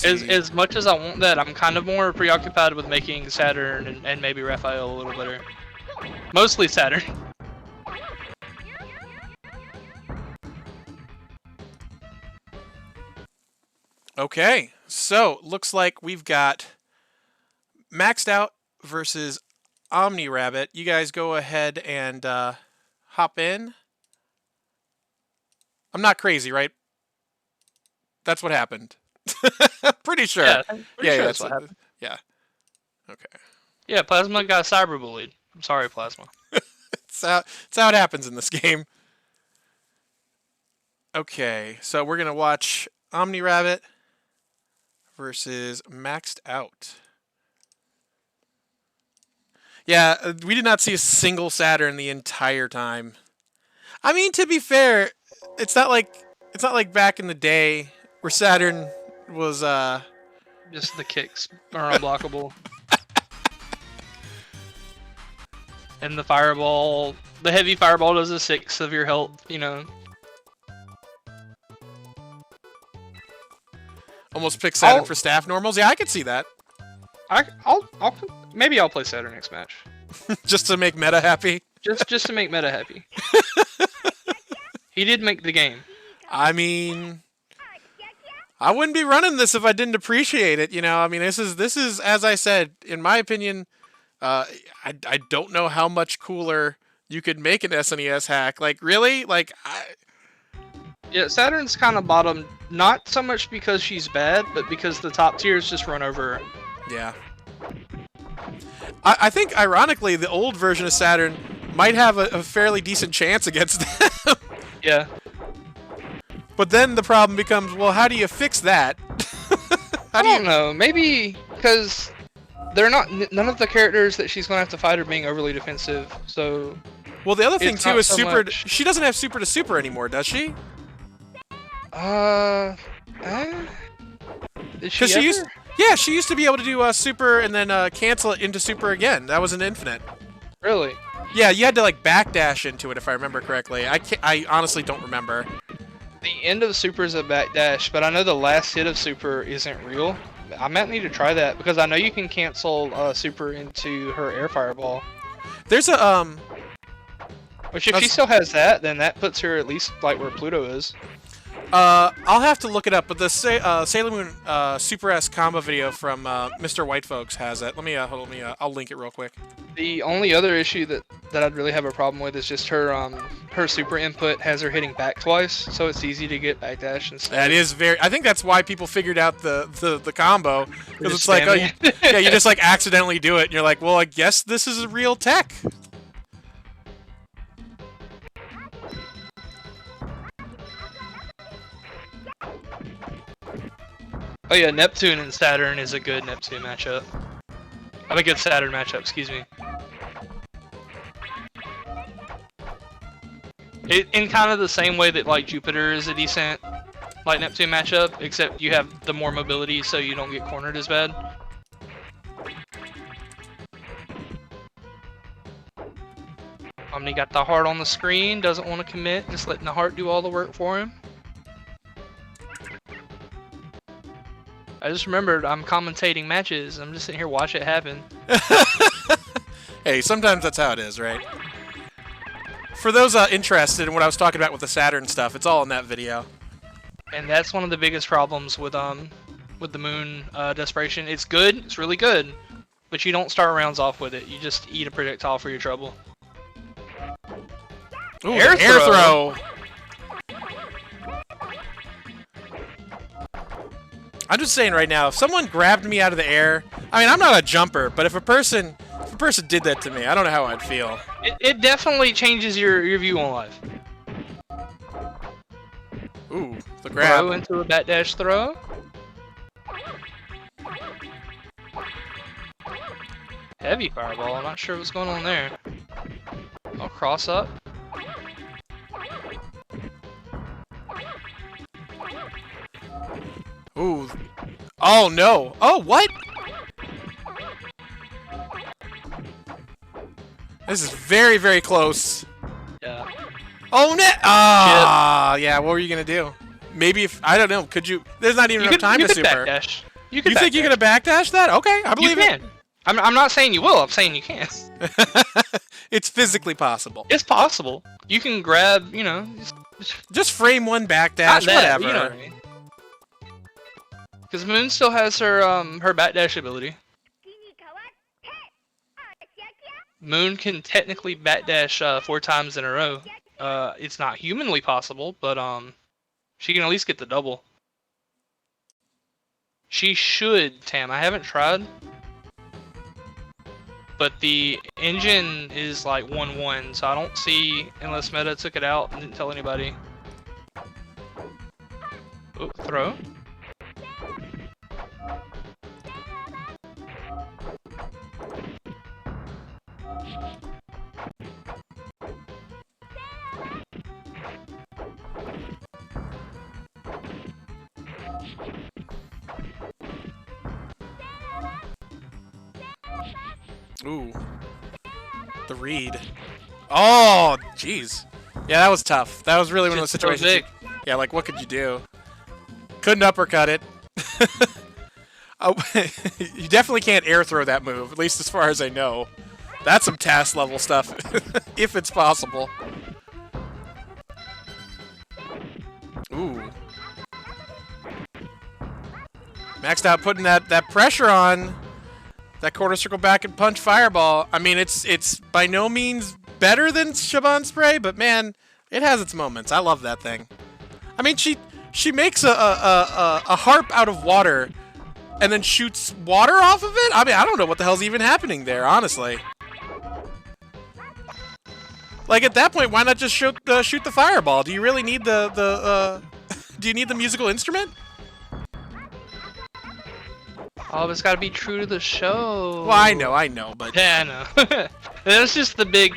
As much as I want that, I'm kind of more preoccupied with making Saturn and maybe Raphael a little better. Mostly Saturn. Okay, so looks like we've got Maxed Out versus Omni Rabbit. You guys go ahead and hop in. I'm not crazy, right? That's what happened. Pretty sure. Yeah, I'm pretty sure that's what happened. Yeah. Okay. Yeah, Plasma got cyberbullied. I'm sorry, Plasma. It's how it happens in this game. Okay, so we're gonna watch Omni Rabbit versus Maxed Out. Yeah, we did not see a single Saturn the entire time. I mean, to be fair, it's not like back in the day where Saturn was Just the kicks are unblockable. And the fireball, the heavy fireball does a 6 of your health, you know. almost pick Saturn for staff normals. Yeah, I could see that. Maybe I'll play Saturn next match. Just to make Meta happy. Just to make Meta happy. He did make the game. I mean, I wouldn't be running this if I didn't appreciate it. You know, I mean, this is as I said, in my opinion, I don't know how much cooler you could make an SNES hack. Like, really? Like, Yeah, Saturn's kind of bottom, not so much because she's bad, but because the top tiers just run over her. Yeah. I think, ironically, the old version of Saturn might have a fairly decent chance against them. Yeah. But then the problem becomes, well, how do you fix that? I don't know. Maybe because they're not. None of the characters that she's gonna have to fight are being overly defensive. So. Well, the other thing It's too not is so super. much- She doesn't have super to super anymore, does she? Did she Because she used. ever? Yeah, she used to be able to do super and then cancel it into super again. That was an infinite. Really? Yeah, you had to like backdash into it if I remember correctly. I honestly don't remember. The end of Super is a backdash, but I know the last hit of Super isn't real. I might need to try that because I know you can cancel Super into her air fireball. There's a Which if she still has that, then that puts her at least like where Pluto is. I'll have to look it up, but the Sailor Moon Super S combo video from Mr. White Folks has it. Let me I'll link it real quick. The only other issue that I'd really have a problem with is just her her super input has her hitting back twice, so it's easy to get backdash and stuff. That is very. I think that's why people figured out the combo, because it's just like, spamming yeah, you just like accidentally do it, and you're like, well, I guess this is a real tech. Oh yeah, Neptune and Saturn is a good Neptune matchup. A good Saturn matchup, excuse me. In kind of the same way that like Jupiter is a decent like Neptune matchup, except you have the more mobility so you don't get cornered as bad. Omni got the heart on the screen, doesn't want to commit, just letting the heart do all the work for him. I just remembered I'm commentating matches. I'm just sitting here watching it happen. Hey, sometimes that's how it is, right? For those interested in what I was talking about with the Saturn stuff, it's all in that video. And that's one of the biggest problems with the Moon Desperation. It's good, it's really good, but you don't start rounds off with it. You just eat a projectile for your trouble. Ooh, air throw. I'm just saying right now, if someone grabbed me out of the air, I mean, I'm not a jumper, but if a person did that to me, I don't know how I'd feel. It definitely changes your view on life. Ooh, the grab. Throw into a bat dash throw. Heavy fireball, I'm not sure what's going on there. I'll cross up. Ooh. Oh no. Oh, what? This is very, very close. Yeah. Oh, no. Ah, yeah. What were you gonna do? Maybe if I don't know. Could you? There's not even enough time to super. Backdash. You think you could backdash that? Okay, I believe you can. I'm not saying you will. I'm saying you can. It's physically possible. It's possible. You can grab, you know. Just frame one backdash, whatever. You know what I mean? Because Moon still has her her backdash ability. Moon can technically backdash 4 times in a row. It's not humanly possible, but she can at least get the double. She should, Tam. I haven't tried. But the engine is like 1-1, so I don't see, unless Meta took it out and didn't tell anybody. Oh, throw. Ooh. The read. Oh, jeez. Yeah, that was tough. That was really one of those situations. Yeah, like, what could you do? Couldn't uppercut it. Oh, you definitely can't air throw that move, at least as far as I know. That's some TAS level stuff, if it's possible. Ooh. Maxed out putting that pressure on. That quarter circle back and punch fireball. I mean, it's by no means better than Shaban Spray, but man, it has its moments. I love that thing. I mean, she makes a harp out of water and then shoots water off of it? I mean, I don't know what the hell's even happening there, honestly. Like, at that point, why not just shoot the fireball? Do you really need do you need the musical instrument? Oh, it's got to be true to the show. Well, I know, but yeah, I know. That's just the big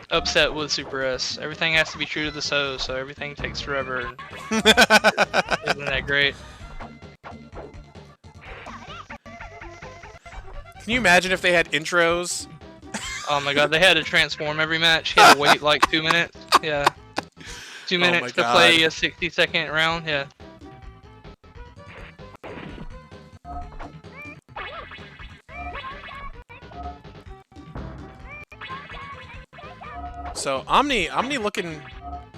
upset with Super S. Everything has to be true to the show, so everything takes forever. Isn't that great? Can you imagine if they had intros? Oh my god, they had to transform every match. You had to wait like 2 minutes. Yeah. 2 minutes to play a 60-second round. Yeah. So Omni looking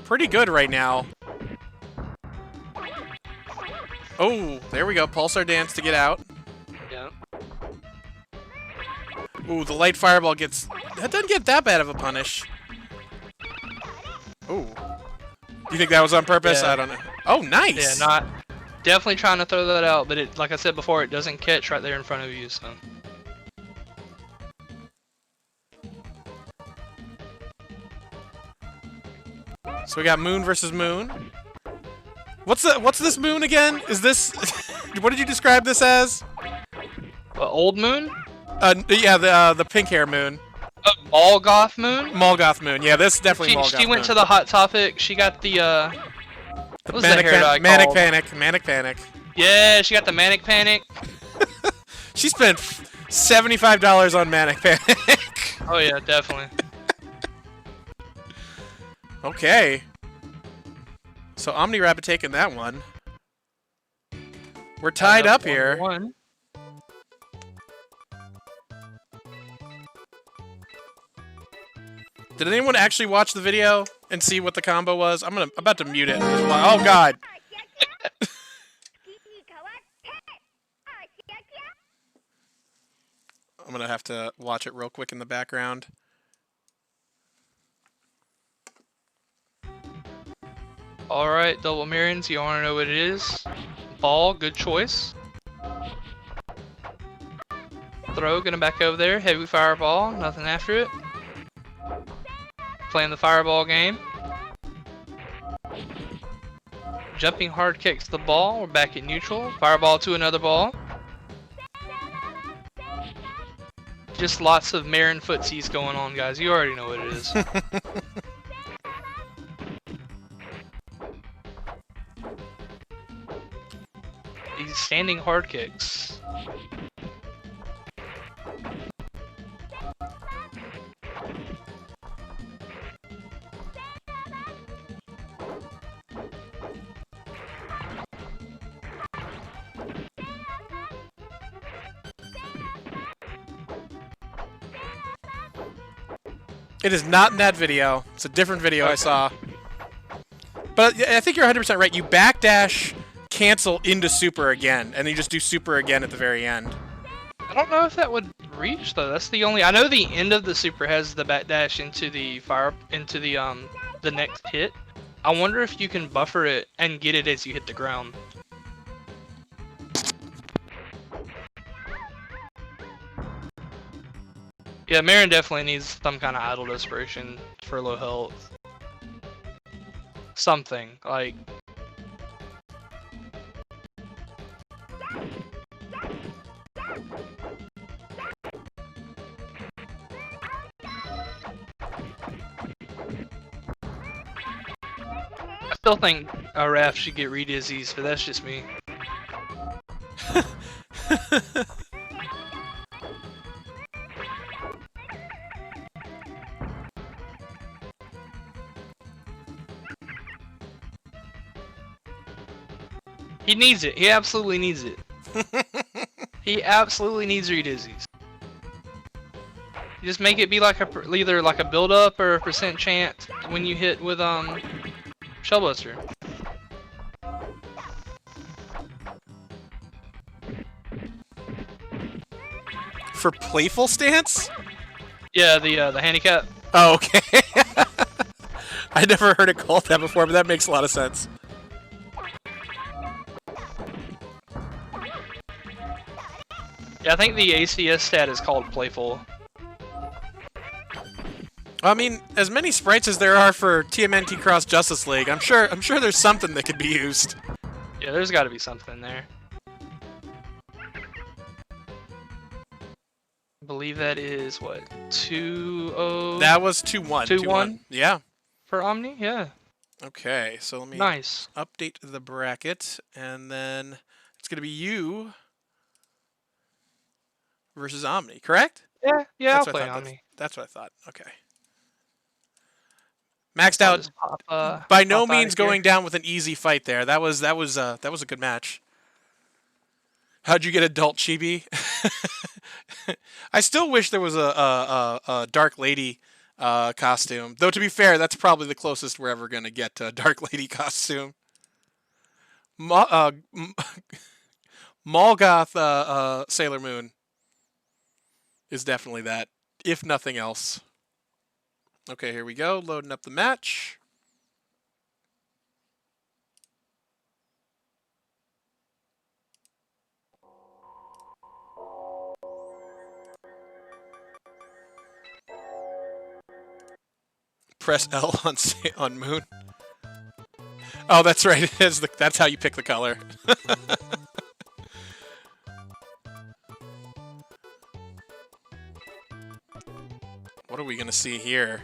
pretty good right now. Oh, there we go. Pulsar dance to get out. Yeah. Ooh, the light fireball gets... That doesn't get that bad of a punish. Ooh. Do you think that was on purpose? Yeah. I don't know. Oh, nice! Yeah, not... Definitely trying to throw that out, but it, like I said before, it doesn't catch right there in front of you, so... So we got Moon versus Moon. What's this Moon again? Is this... What did you describe this as? Old Moon? Yeah, the pink hair Moon. Molgoth Moon? Molgoth Moon. Yeah, this is definitely Molgoth Moon. She went to the Hot Topic. She got the what was Manic, that hair dye Manic called? Panic. Manic Panic. Yeah, she got the Manic Panic. She spent $75 on Manic Panic. Oh yeah, definitely. Okay. So Omni Rabbit taking that one. We're tied up here. 1-1. Did anyone actually watch the video and see what the combo was? I'm about to mute it. Oh god. I'm gonna have to watch it real quick in the background. Alright, double Marions, you wanna know what it is? Ball, good choice. Throw, gonna back over there. Heavy fireball, nothing after it. Playing the fireball game. Jumping hard kicks the ball, we're back at neutral. Fireball to another ball. Just lots of Marin footsies going on, guys. You already know what it is. These standing hard kicks. It is not in that video. It's a different video I saw. But I think you're 100% right. You backdash, cancel into super again, and then you just do super again at the very end. I don't know if that would reach though. That's the only. I know the end of the super has the backdash into the the next hit. I wonder if you can buffer it and get it as you hit the ground. Yeah, Marin definitely needs some kind of idle desperation for low health. Something like. I still think Raph should get re-dizzies, but that's just me. He needs it. He absolutely needs it. He absolutely needs re-dizzies. You just make it be like either like a build up or a percent chance when you hit with Shellbuster. For playful stance? Yeah, the handicap. Oh, okay. I never heard it called that before, but that makes a lot of sense. Yeah, I think the ACS stat is called playful. I mean, as many sprites as there are for TMNT Cross Justice League, I'm sure there's something that could be used. Yeah, there's got to be something there. I believe that is what 2-0. That was 2-1. 2-1. Yeah. For Omni, yeah. Okay, so let me update the bracket, and then it's gonna be you versus Omni, correct? Yeah, I'll play Omni. That's what I thought. Okay. Maxed out. By no means going down with an easy fight there. That was a good match. How'd you get adult chibi? I still wish there was a Dark Lady costume. Though to be fair, that's probably the closest we're ever gonna get to a Dark Lady costume. Molgoth Sailor Moon is definitely that, if nothing else. Okay, here we go. Loading up the match. Press L on Moon. Oh, that's right. That's how you pick the color. What are we gonna see here?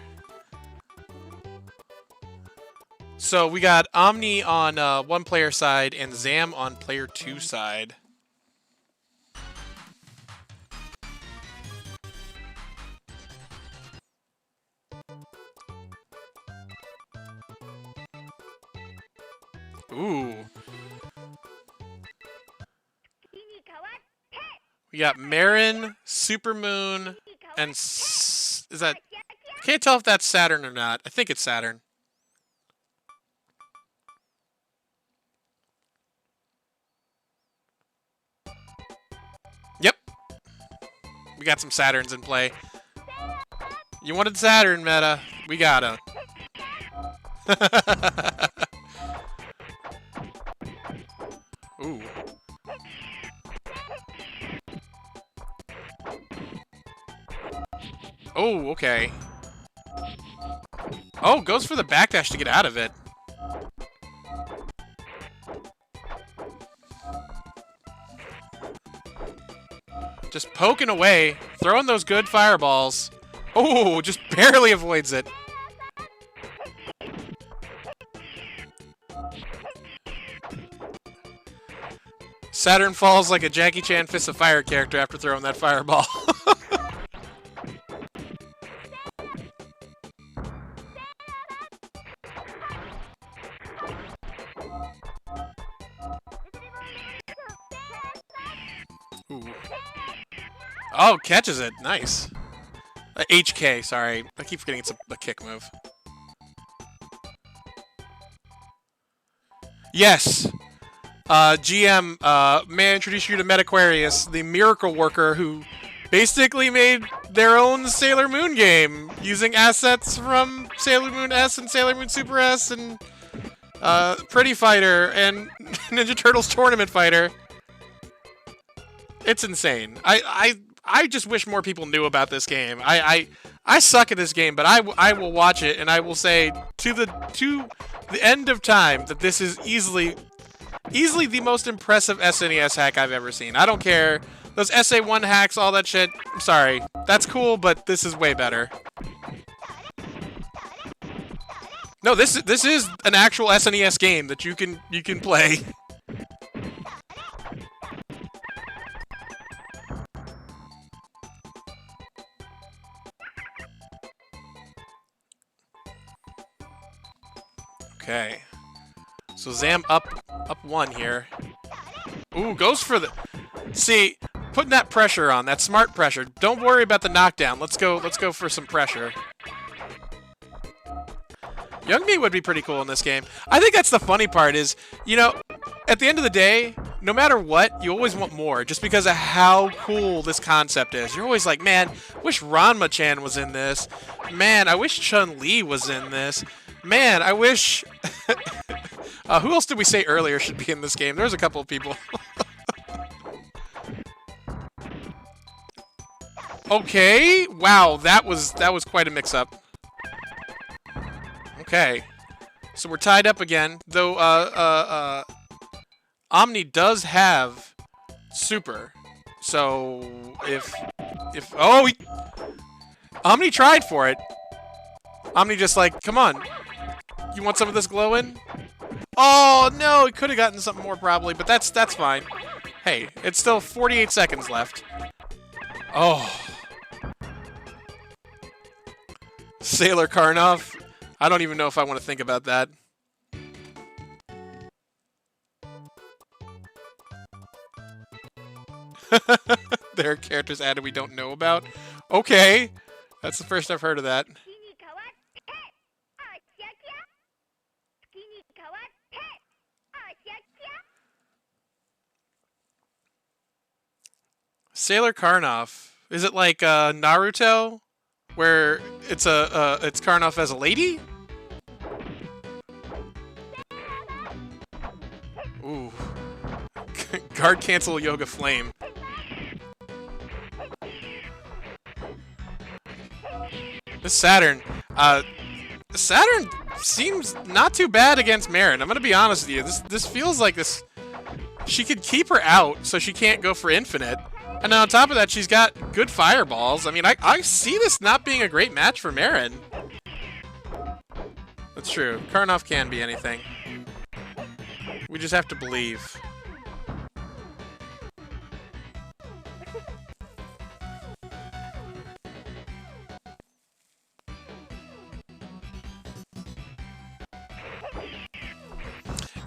So we got Omni on one player side and Zam on player 2 side. Ooh. We got Marin, Supermoon, and is that Can't tell if that's Saturn or not. I think it's Saturn. Yep. We got some Saturns in play. You wanted Saturn, Meta. We got him. Ooh. Oh, okay. Oh, goes for the backdash to get out of it. Just poking away, throwing those good fireballs. Oh, just barely avoids it. Saturn falls like a Jackie Chan Fist of Fire character after throwing that fireball. Ooh. Oh, catches it. Nice. HK, sorry. I keep forgetting it's a kick move. Yes. GM, may I introduce you to Metaquarius, the miracle worker who basically made their own Sailor Moon game using assets from Sailor Moon S and Sailor Moon Super S and Pretty Fighter and Ninja Turtles Tournament Fighter. It's insane. I just wish more people knew about this game. I suck at this game, but I will watch it and I will say to the end of time that this is easily the most impressive SNES hack I've ever seen. I don't care. Those SA1 hacks, all that shit, I'm sorry. That's cool, but this is way better. No, this is an actual SNES game that you can play. Okay. So Zam up one here. Ooh, goes for the... See, putting that pressure on, that smart pressure. Don't worry about the knockdown. Let's go for some pressure. Young Me would be pretty cool in this game. I think that's the funny part is, you know, at the end of the day, no matter what, you always want more just because of how cool this concept is. You're always like, man, wish Ranma-chan was in this. Man, I wish Chun-Li was in this. Man, I wish... who else did we say earlier should be in this game? There's a couple of people. Okay. Wow, that was quite a mix-up. Okay. So we're tied up again, though Omni does have Super. So if Omni tried for it. Omni just like, come on. You want some of this glowing? Oh, no, he could have gotten something more probably, but that's fine. Hey, it's still 48 seconds left. Oh. Sailor Karnoff. I don't even know if I want to think about that. There are characters added we don't know about. Okay. That's the first I've heard of that. Sailor Karnoff. Is it like Naruto, where it's it's Karnoff as a lady? Ooh. Guard cancel Yoga Flame. This Saturn. Saturn seems not too bad against Marin. I'm gonna be honest with you. This feels like this. She could keep her out so she can't go for infinite. And on top of that, she's got good fireballs. I mean, I see this not being a great match for Marin. That's true. Karnoff can be anything. We just have to believe.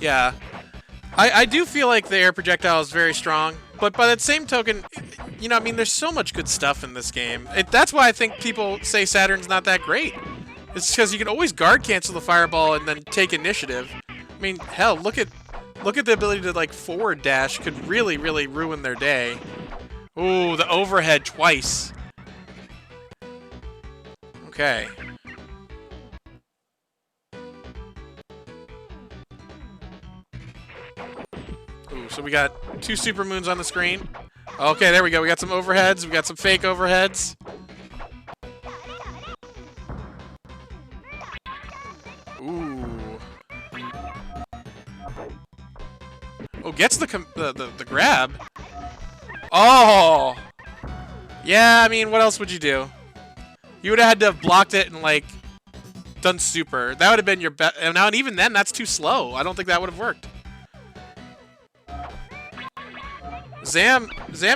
Yeah. I do feel like the air projectile is very strong, but by that same token, you know, I mean, there's so much good stuff in this game. That's why I think people say Saturn's not that great. It's because you can always guard cancel the fireball and then take initiative. I mean, hell, look at the ability to like forward dash could really, really ruin their day. Ooh, the overhead twice. Okay. Ooh, so we got 2 super moons on the screen. Okay, there we go. We got some overheads. We got some fake overheads. Ooh. Oh, gets the grab. Oh. Yeah, I mean, what else would you do? You would have had to have blocked it and like done super. That would have been your best. Now, and even then, that's too slow. I don't think that would have worked. Zam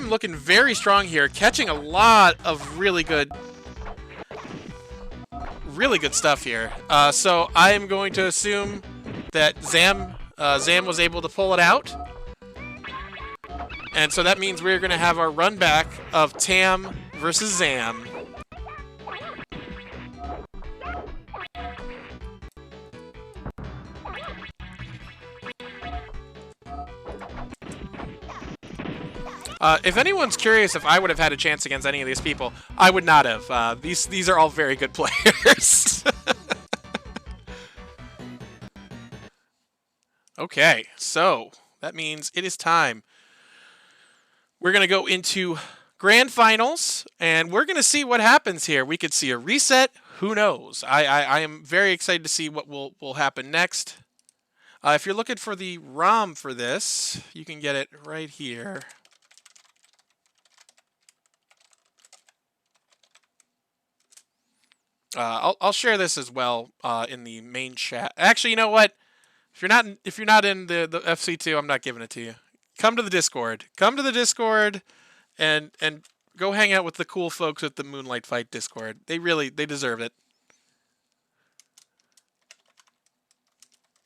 looking very strong here, catching a lot of really good stuff here. So I am going to assume that Zam was able to pull it out. And so that means we're going to have our run back of Tam versus Zam. If anyone's curious if I would have had a chance against any of these people, I would not have. These are all very good players. Okay, so that means it is time. We're going to go into grand finals, and we're going to see what happens here. We could see a reset. Who knows? I am very excited to see what will happen next. If you're looking for the ROM for this, you can get it right here. I'll share this as well in the main chat. Actually, you know what? If you're not in the FC2, I'm not giving it to you. Come to the Discord. Come to the Discord, and go hang out with the cool folks at the Moonlight Fight Discord. They deserve it.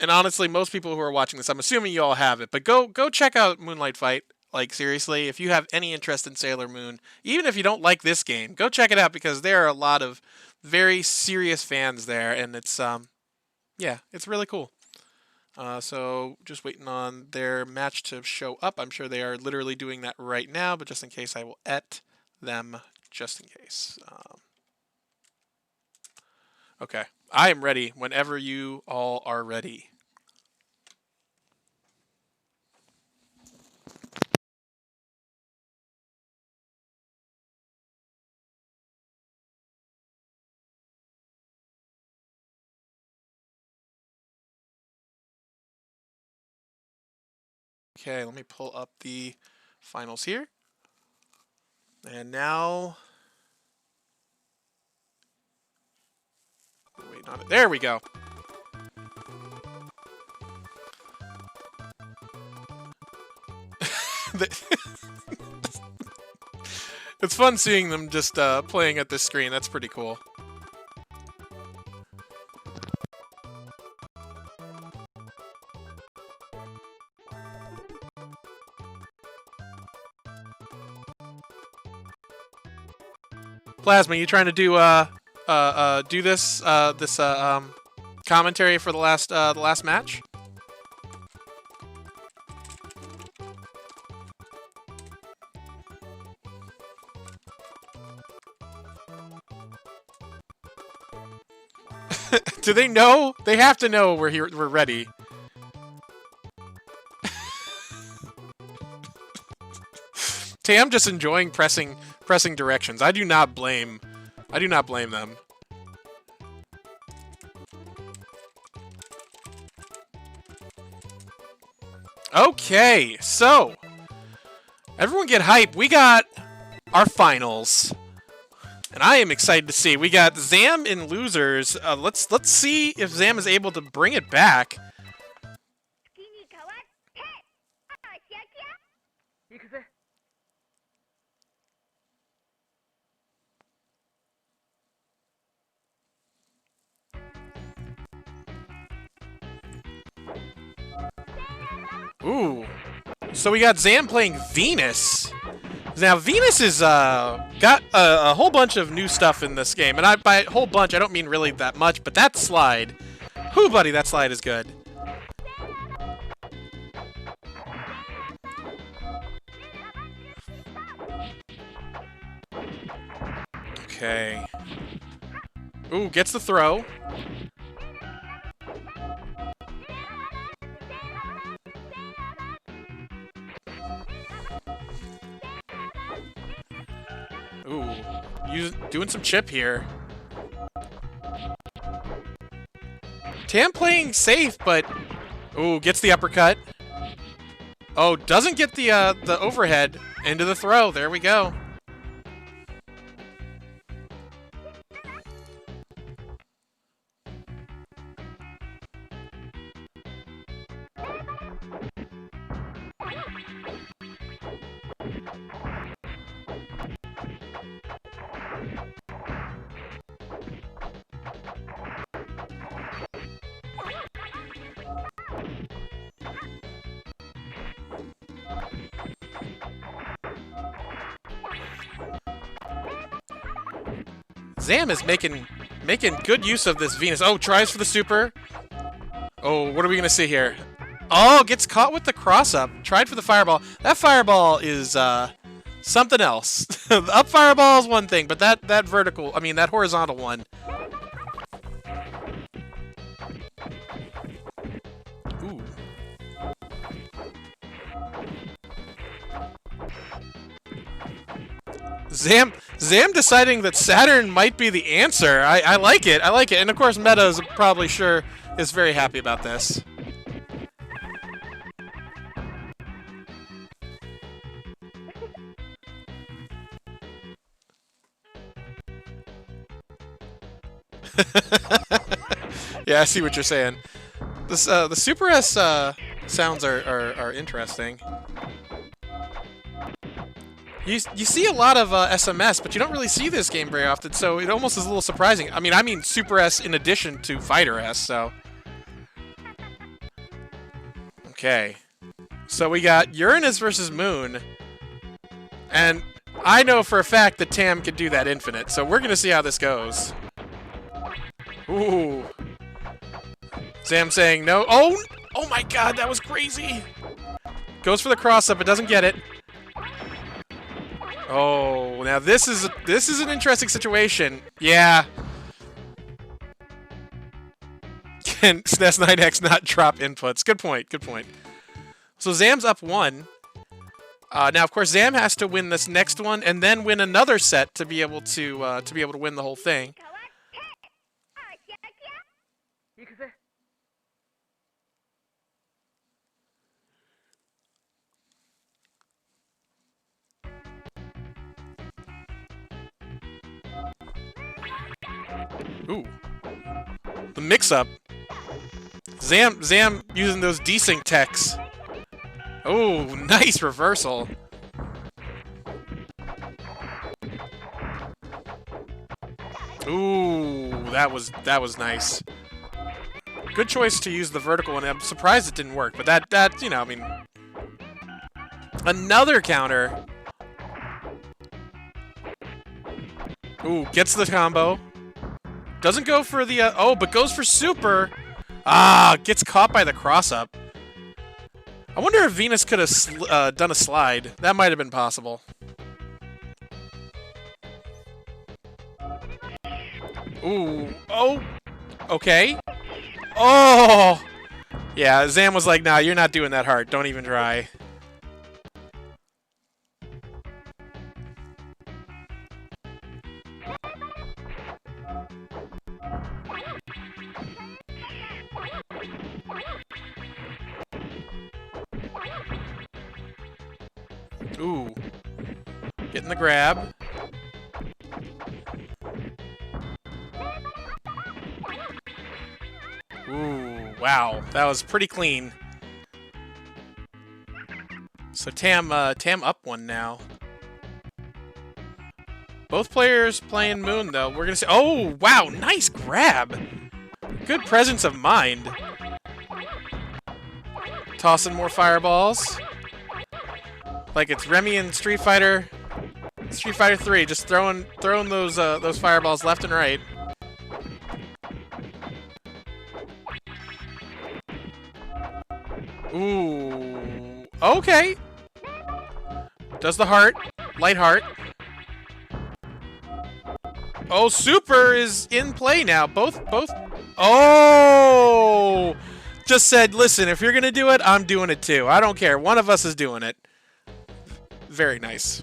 And honestly, most people who are watching this, I'm assuming you all have it. But go check out Moonlight Fight. Like, seriously, if you have any interest in Sailor Moon, even if you don't like this game, go check it out because there are a lot of very serious fans there, and it's yeah, it's really cool. So just waiting on their match to show up. I'm sure they are literally doing that right now, but just in case, I will et them just in case. Okay, I am ready whenever you all are ready. Okay, let me pull up the finals here. And now... wait on it. There we go. It's fun seeing them just playing at this screen. That's pretty cool. Plasma, you trying to do this commentary for the last match? Do they know? They have to know we're here. We're ready. Tam just enjoying pressing directions. I do not blame them. Okay, so everyone get hype. We got our finals. And I am excited to see. We got Zam in losers. Let's see if Zam is able to bring it back. Ooh. So we got Zam playing Venus. Now, Venus is got a whole bunch of new stuff in this game, and by a whole bunch, I don't mean really that much, but that slide, whoo, buddy, that slide is good. Okay. Ooh, gets the throw. Ooh, doing some chip here. Tam playing safe, but ooh, gets the uppercut. Oh, doesn't get the overhead into the throw. There we go. Zam is making good use of this Venus. Oh, tries for the super. Oh, what are we gonna see here? Oh, gets caught with the cross up. Tried for the fireball. That fireball is something else. The up fireball is one thing, but that vertical, I mean that horizontal one. Ooh. Zam deciding that Saturn might be the answer. I like it. I like it. And of course, Meta is probably sure is very happy about this. Yeah, I see what you're saying. This the Super S sounds are interesting. You see a lot of SMS, but you don't really see this game very often, so it almost is a little surprising. I mean Super S in addition to Fighter S, so. Okay. So we got Uranus versus Moon. And I know for a fact that Tam can do that infinite, so we're gonna see how this goes. Ooh. Zam saying no. Oh my god, that was crazy! Goes for the cross-up, but doesn't get it. Oh, now this is an interesting situation. Yeah. Can SNES 9X not drop inputs? Good point. Good point. So Zam's up 1. Now, of course, Zam has to win this next one and then win another set to be able to win the whole thing. Ooh. The mix-up. Zam using those desync techs. Oh, nice reversal. Ooh, that was nice. Good choice to use the vertical, and I'm surprised it didn't work. But that you know, I mean, another counter. Ooh, gets the combo. Doesn't go for the oh, but goes for super. Ah, gets caught by the cross-up. I wonder if Venus could have done a slide. That might have been possible. Ooh. Oh. Okay. Oh. Yeah, Zam was like, nah, you're not doing that hard. Don't even try. Ooh. Getting the grab. Ooh, wow. That was pretty clean. So Tam up 1 now. Both players playing Moon, though. We're gonna say, oh, wow, nice grab. Good presence of mind. Tossing more fireballs. Like it's Remy in Street Fighter. Street Fighter 3, just throwing those fireballs left and right. Ooh. Okay. Does the heart. Light heart. Oh, Super is in play now. Both. Oh! Just said, listen, if you're going to do it, I'm doing it too. I don't care. One of us is doing it. Very nice.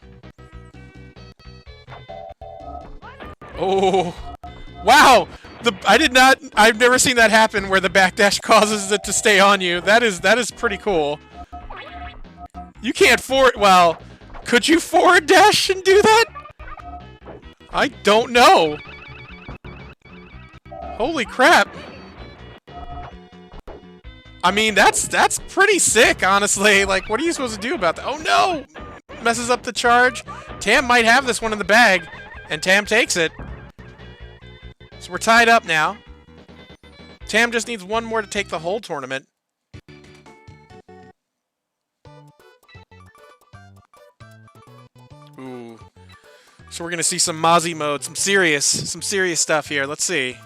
Oh. Wow! I've never seen that happen where the backdash causes it to stay on you. That is pretty cool. You can't forward... Well, could you forward dash and do that? I don't know. Holy crap. I mean, that's pretty sick, honestly. Like, what are you supposed to do about that? Oh, no! Messes up the charge. Tam might have this one in the bag, and Tam takes it. So we're tied up now. Tam just needs one more to take the whole tournament. Ooh. So we're gonna see some Mozzie mode, some serious stuff here. Let's see.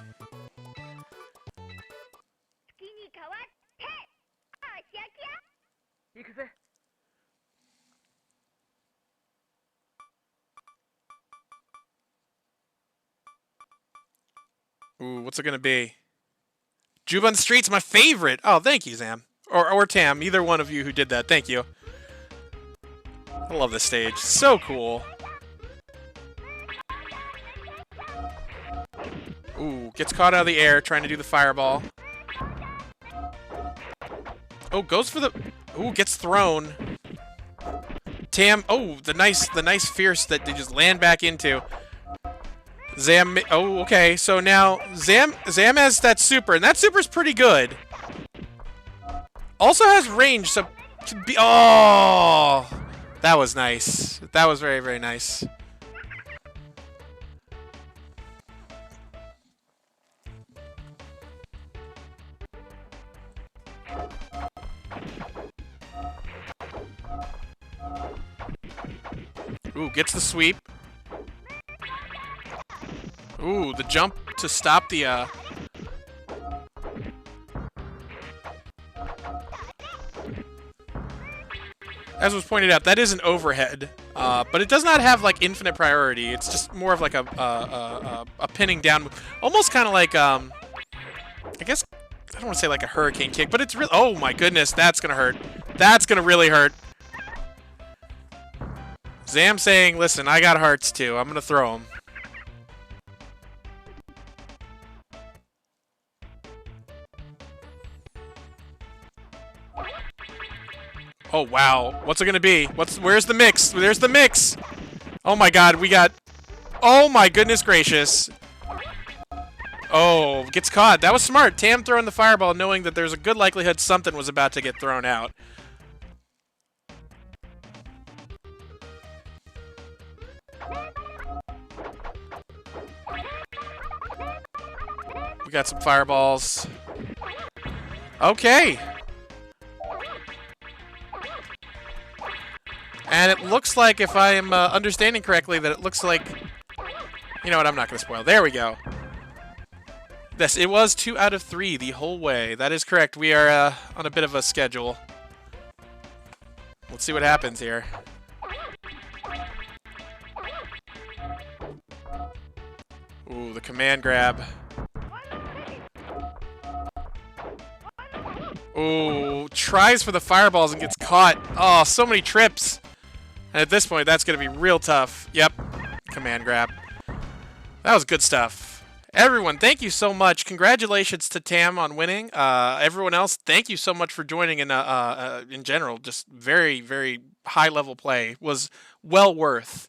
Ooh, what's it gonna be? Juban Street's my favorite. Oh, thank you, Zam. Or Tam, either one of you who did that. Thank you. I love this stage. So cool. Ooh, gets caught out of the air trying to do the fireball. Oh, goes for the... Ooh, gets thrown. Tam... Oh, the nice fierce that they just land back into. Zam... Oh, okay. So now, Zam has that super, and that super's pretty good. Also has range, so... Oh! That was nice. That was very, very nice. Ooh, gets the sweep. Ooh, the jump to stop the, As was pointed out, that is an overhead, but it does not have, like, infinite priority. It's just more of, like, a pinning down move. Almost kind of like, I guess, I don't want to say like a hurricane kick, but it's really... Oh, my goodness, that's going to hurt. That's going to really hurt. Zam saying, listen, I got hearts too. I'm going to throw them. Oh, wow. What's it going to be? Where's the mix? There's the mix. Oh, my God. We got... Oh, my goodness gracious. Oh, gets caught. That was smart. Tam throwing the fireball knowing that there's a good likelihood something was about to get thrown out. We got some fireballs. Okay. And it looks like, if I am understanding correctly, that it looks like... You know what? I'm not going to spoil. There we go. Yes, it was 2 out of 3 the whole way. That is correct. We are on a bit of a schedule. Let's see what happens here. Ooh, the command grab. Ooh, tries for the fireballs and gets caught. Oh, so many trips. And at this point, that's going to be real tough. Yep, command grab. That was good stuff. Everyone, thank you so much. Congratulations to Tam on winning. Everyone else, thank you so much for joining in general. Just very, very high-level play. Was well worth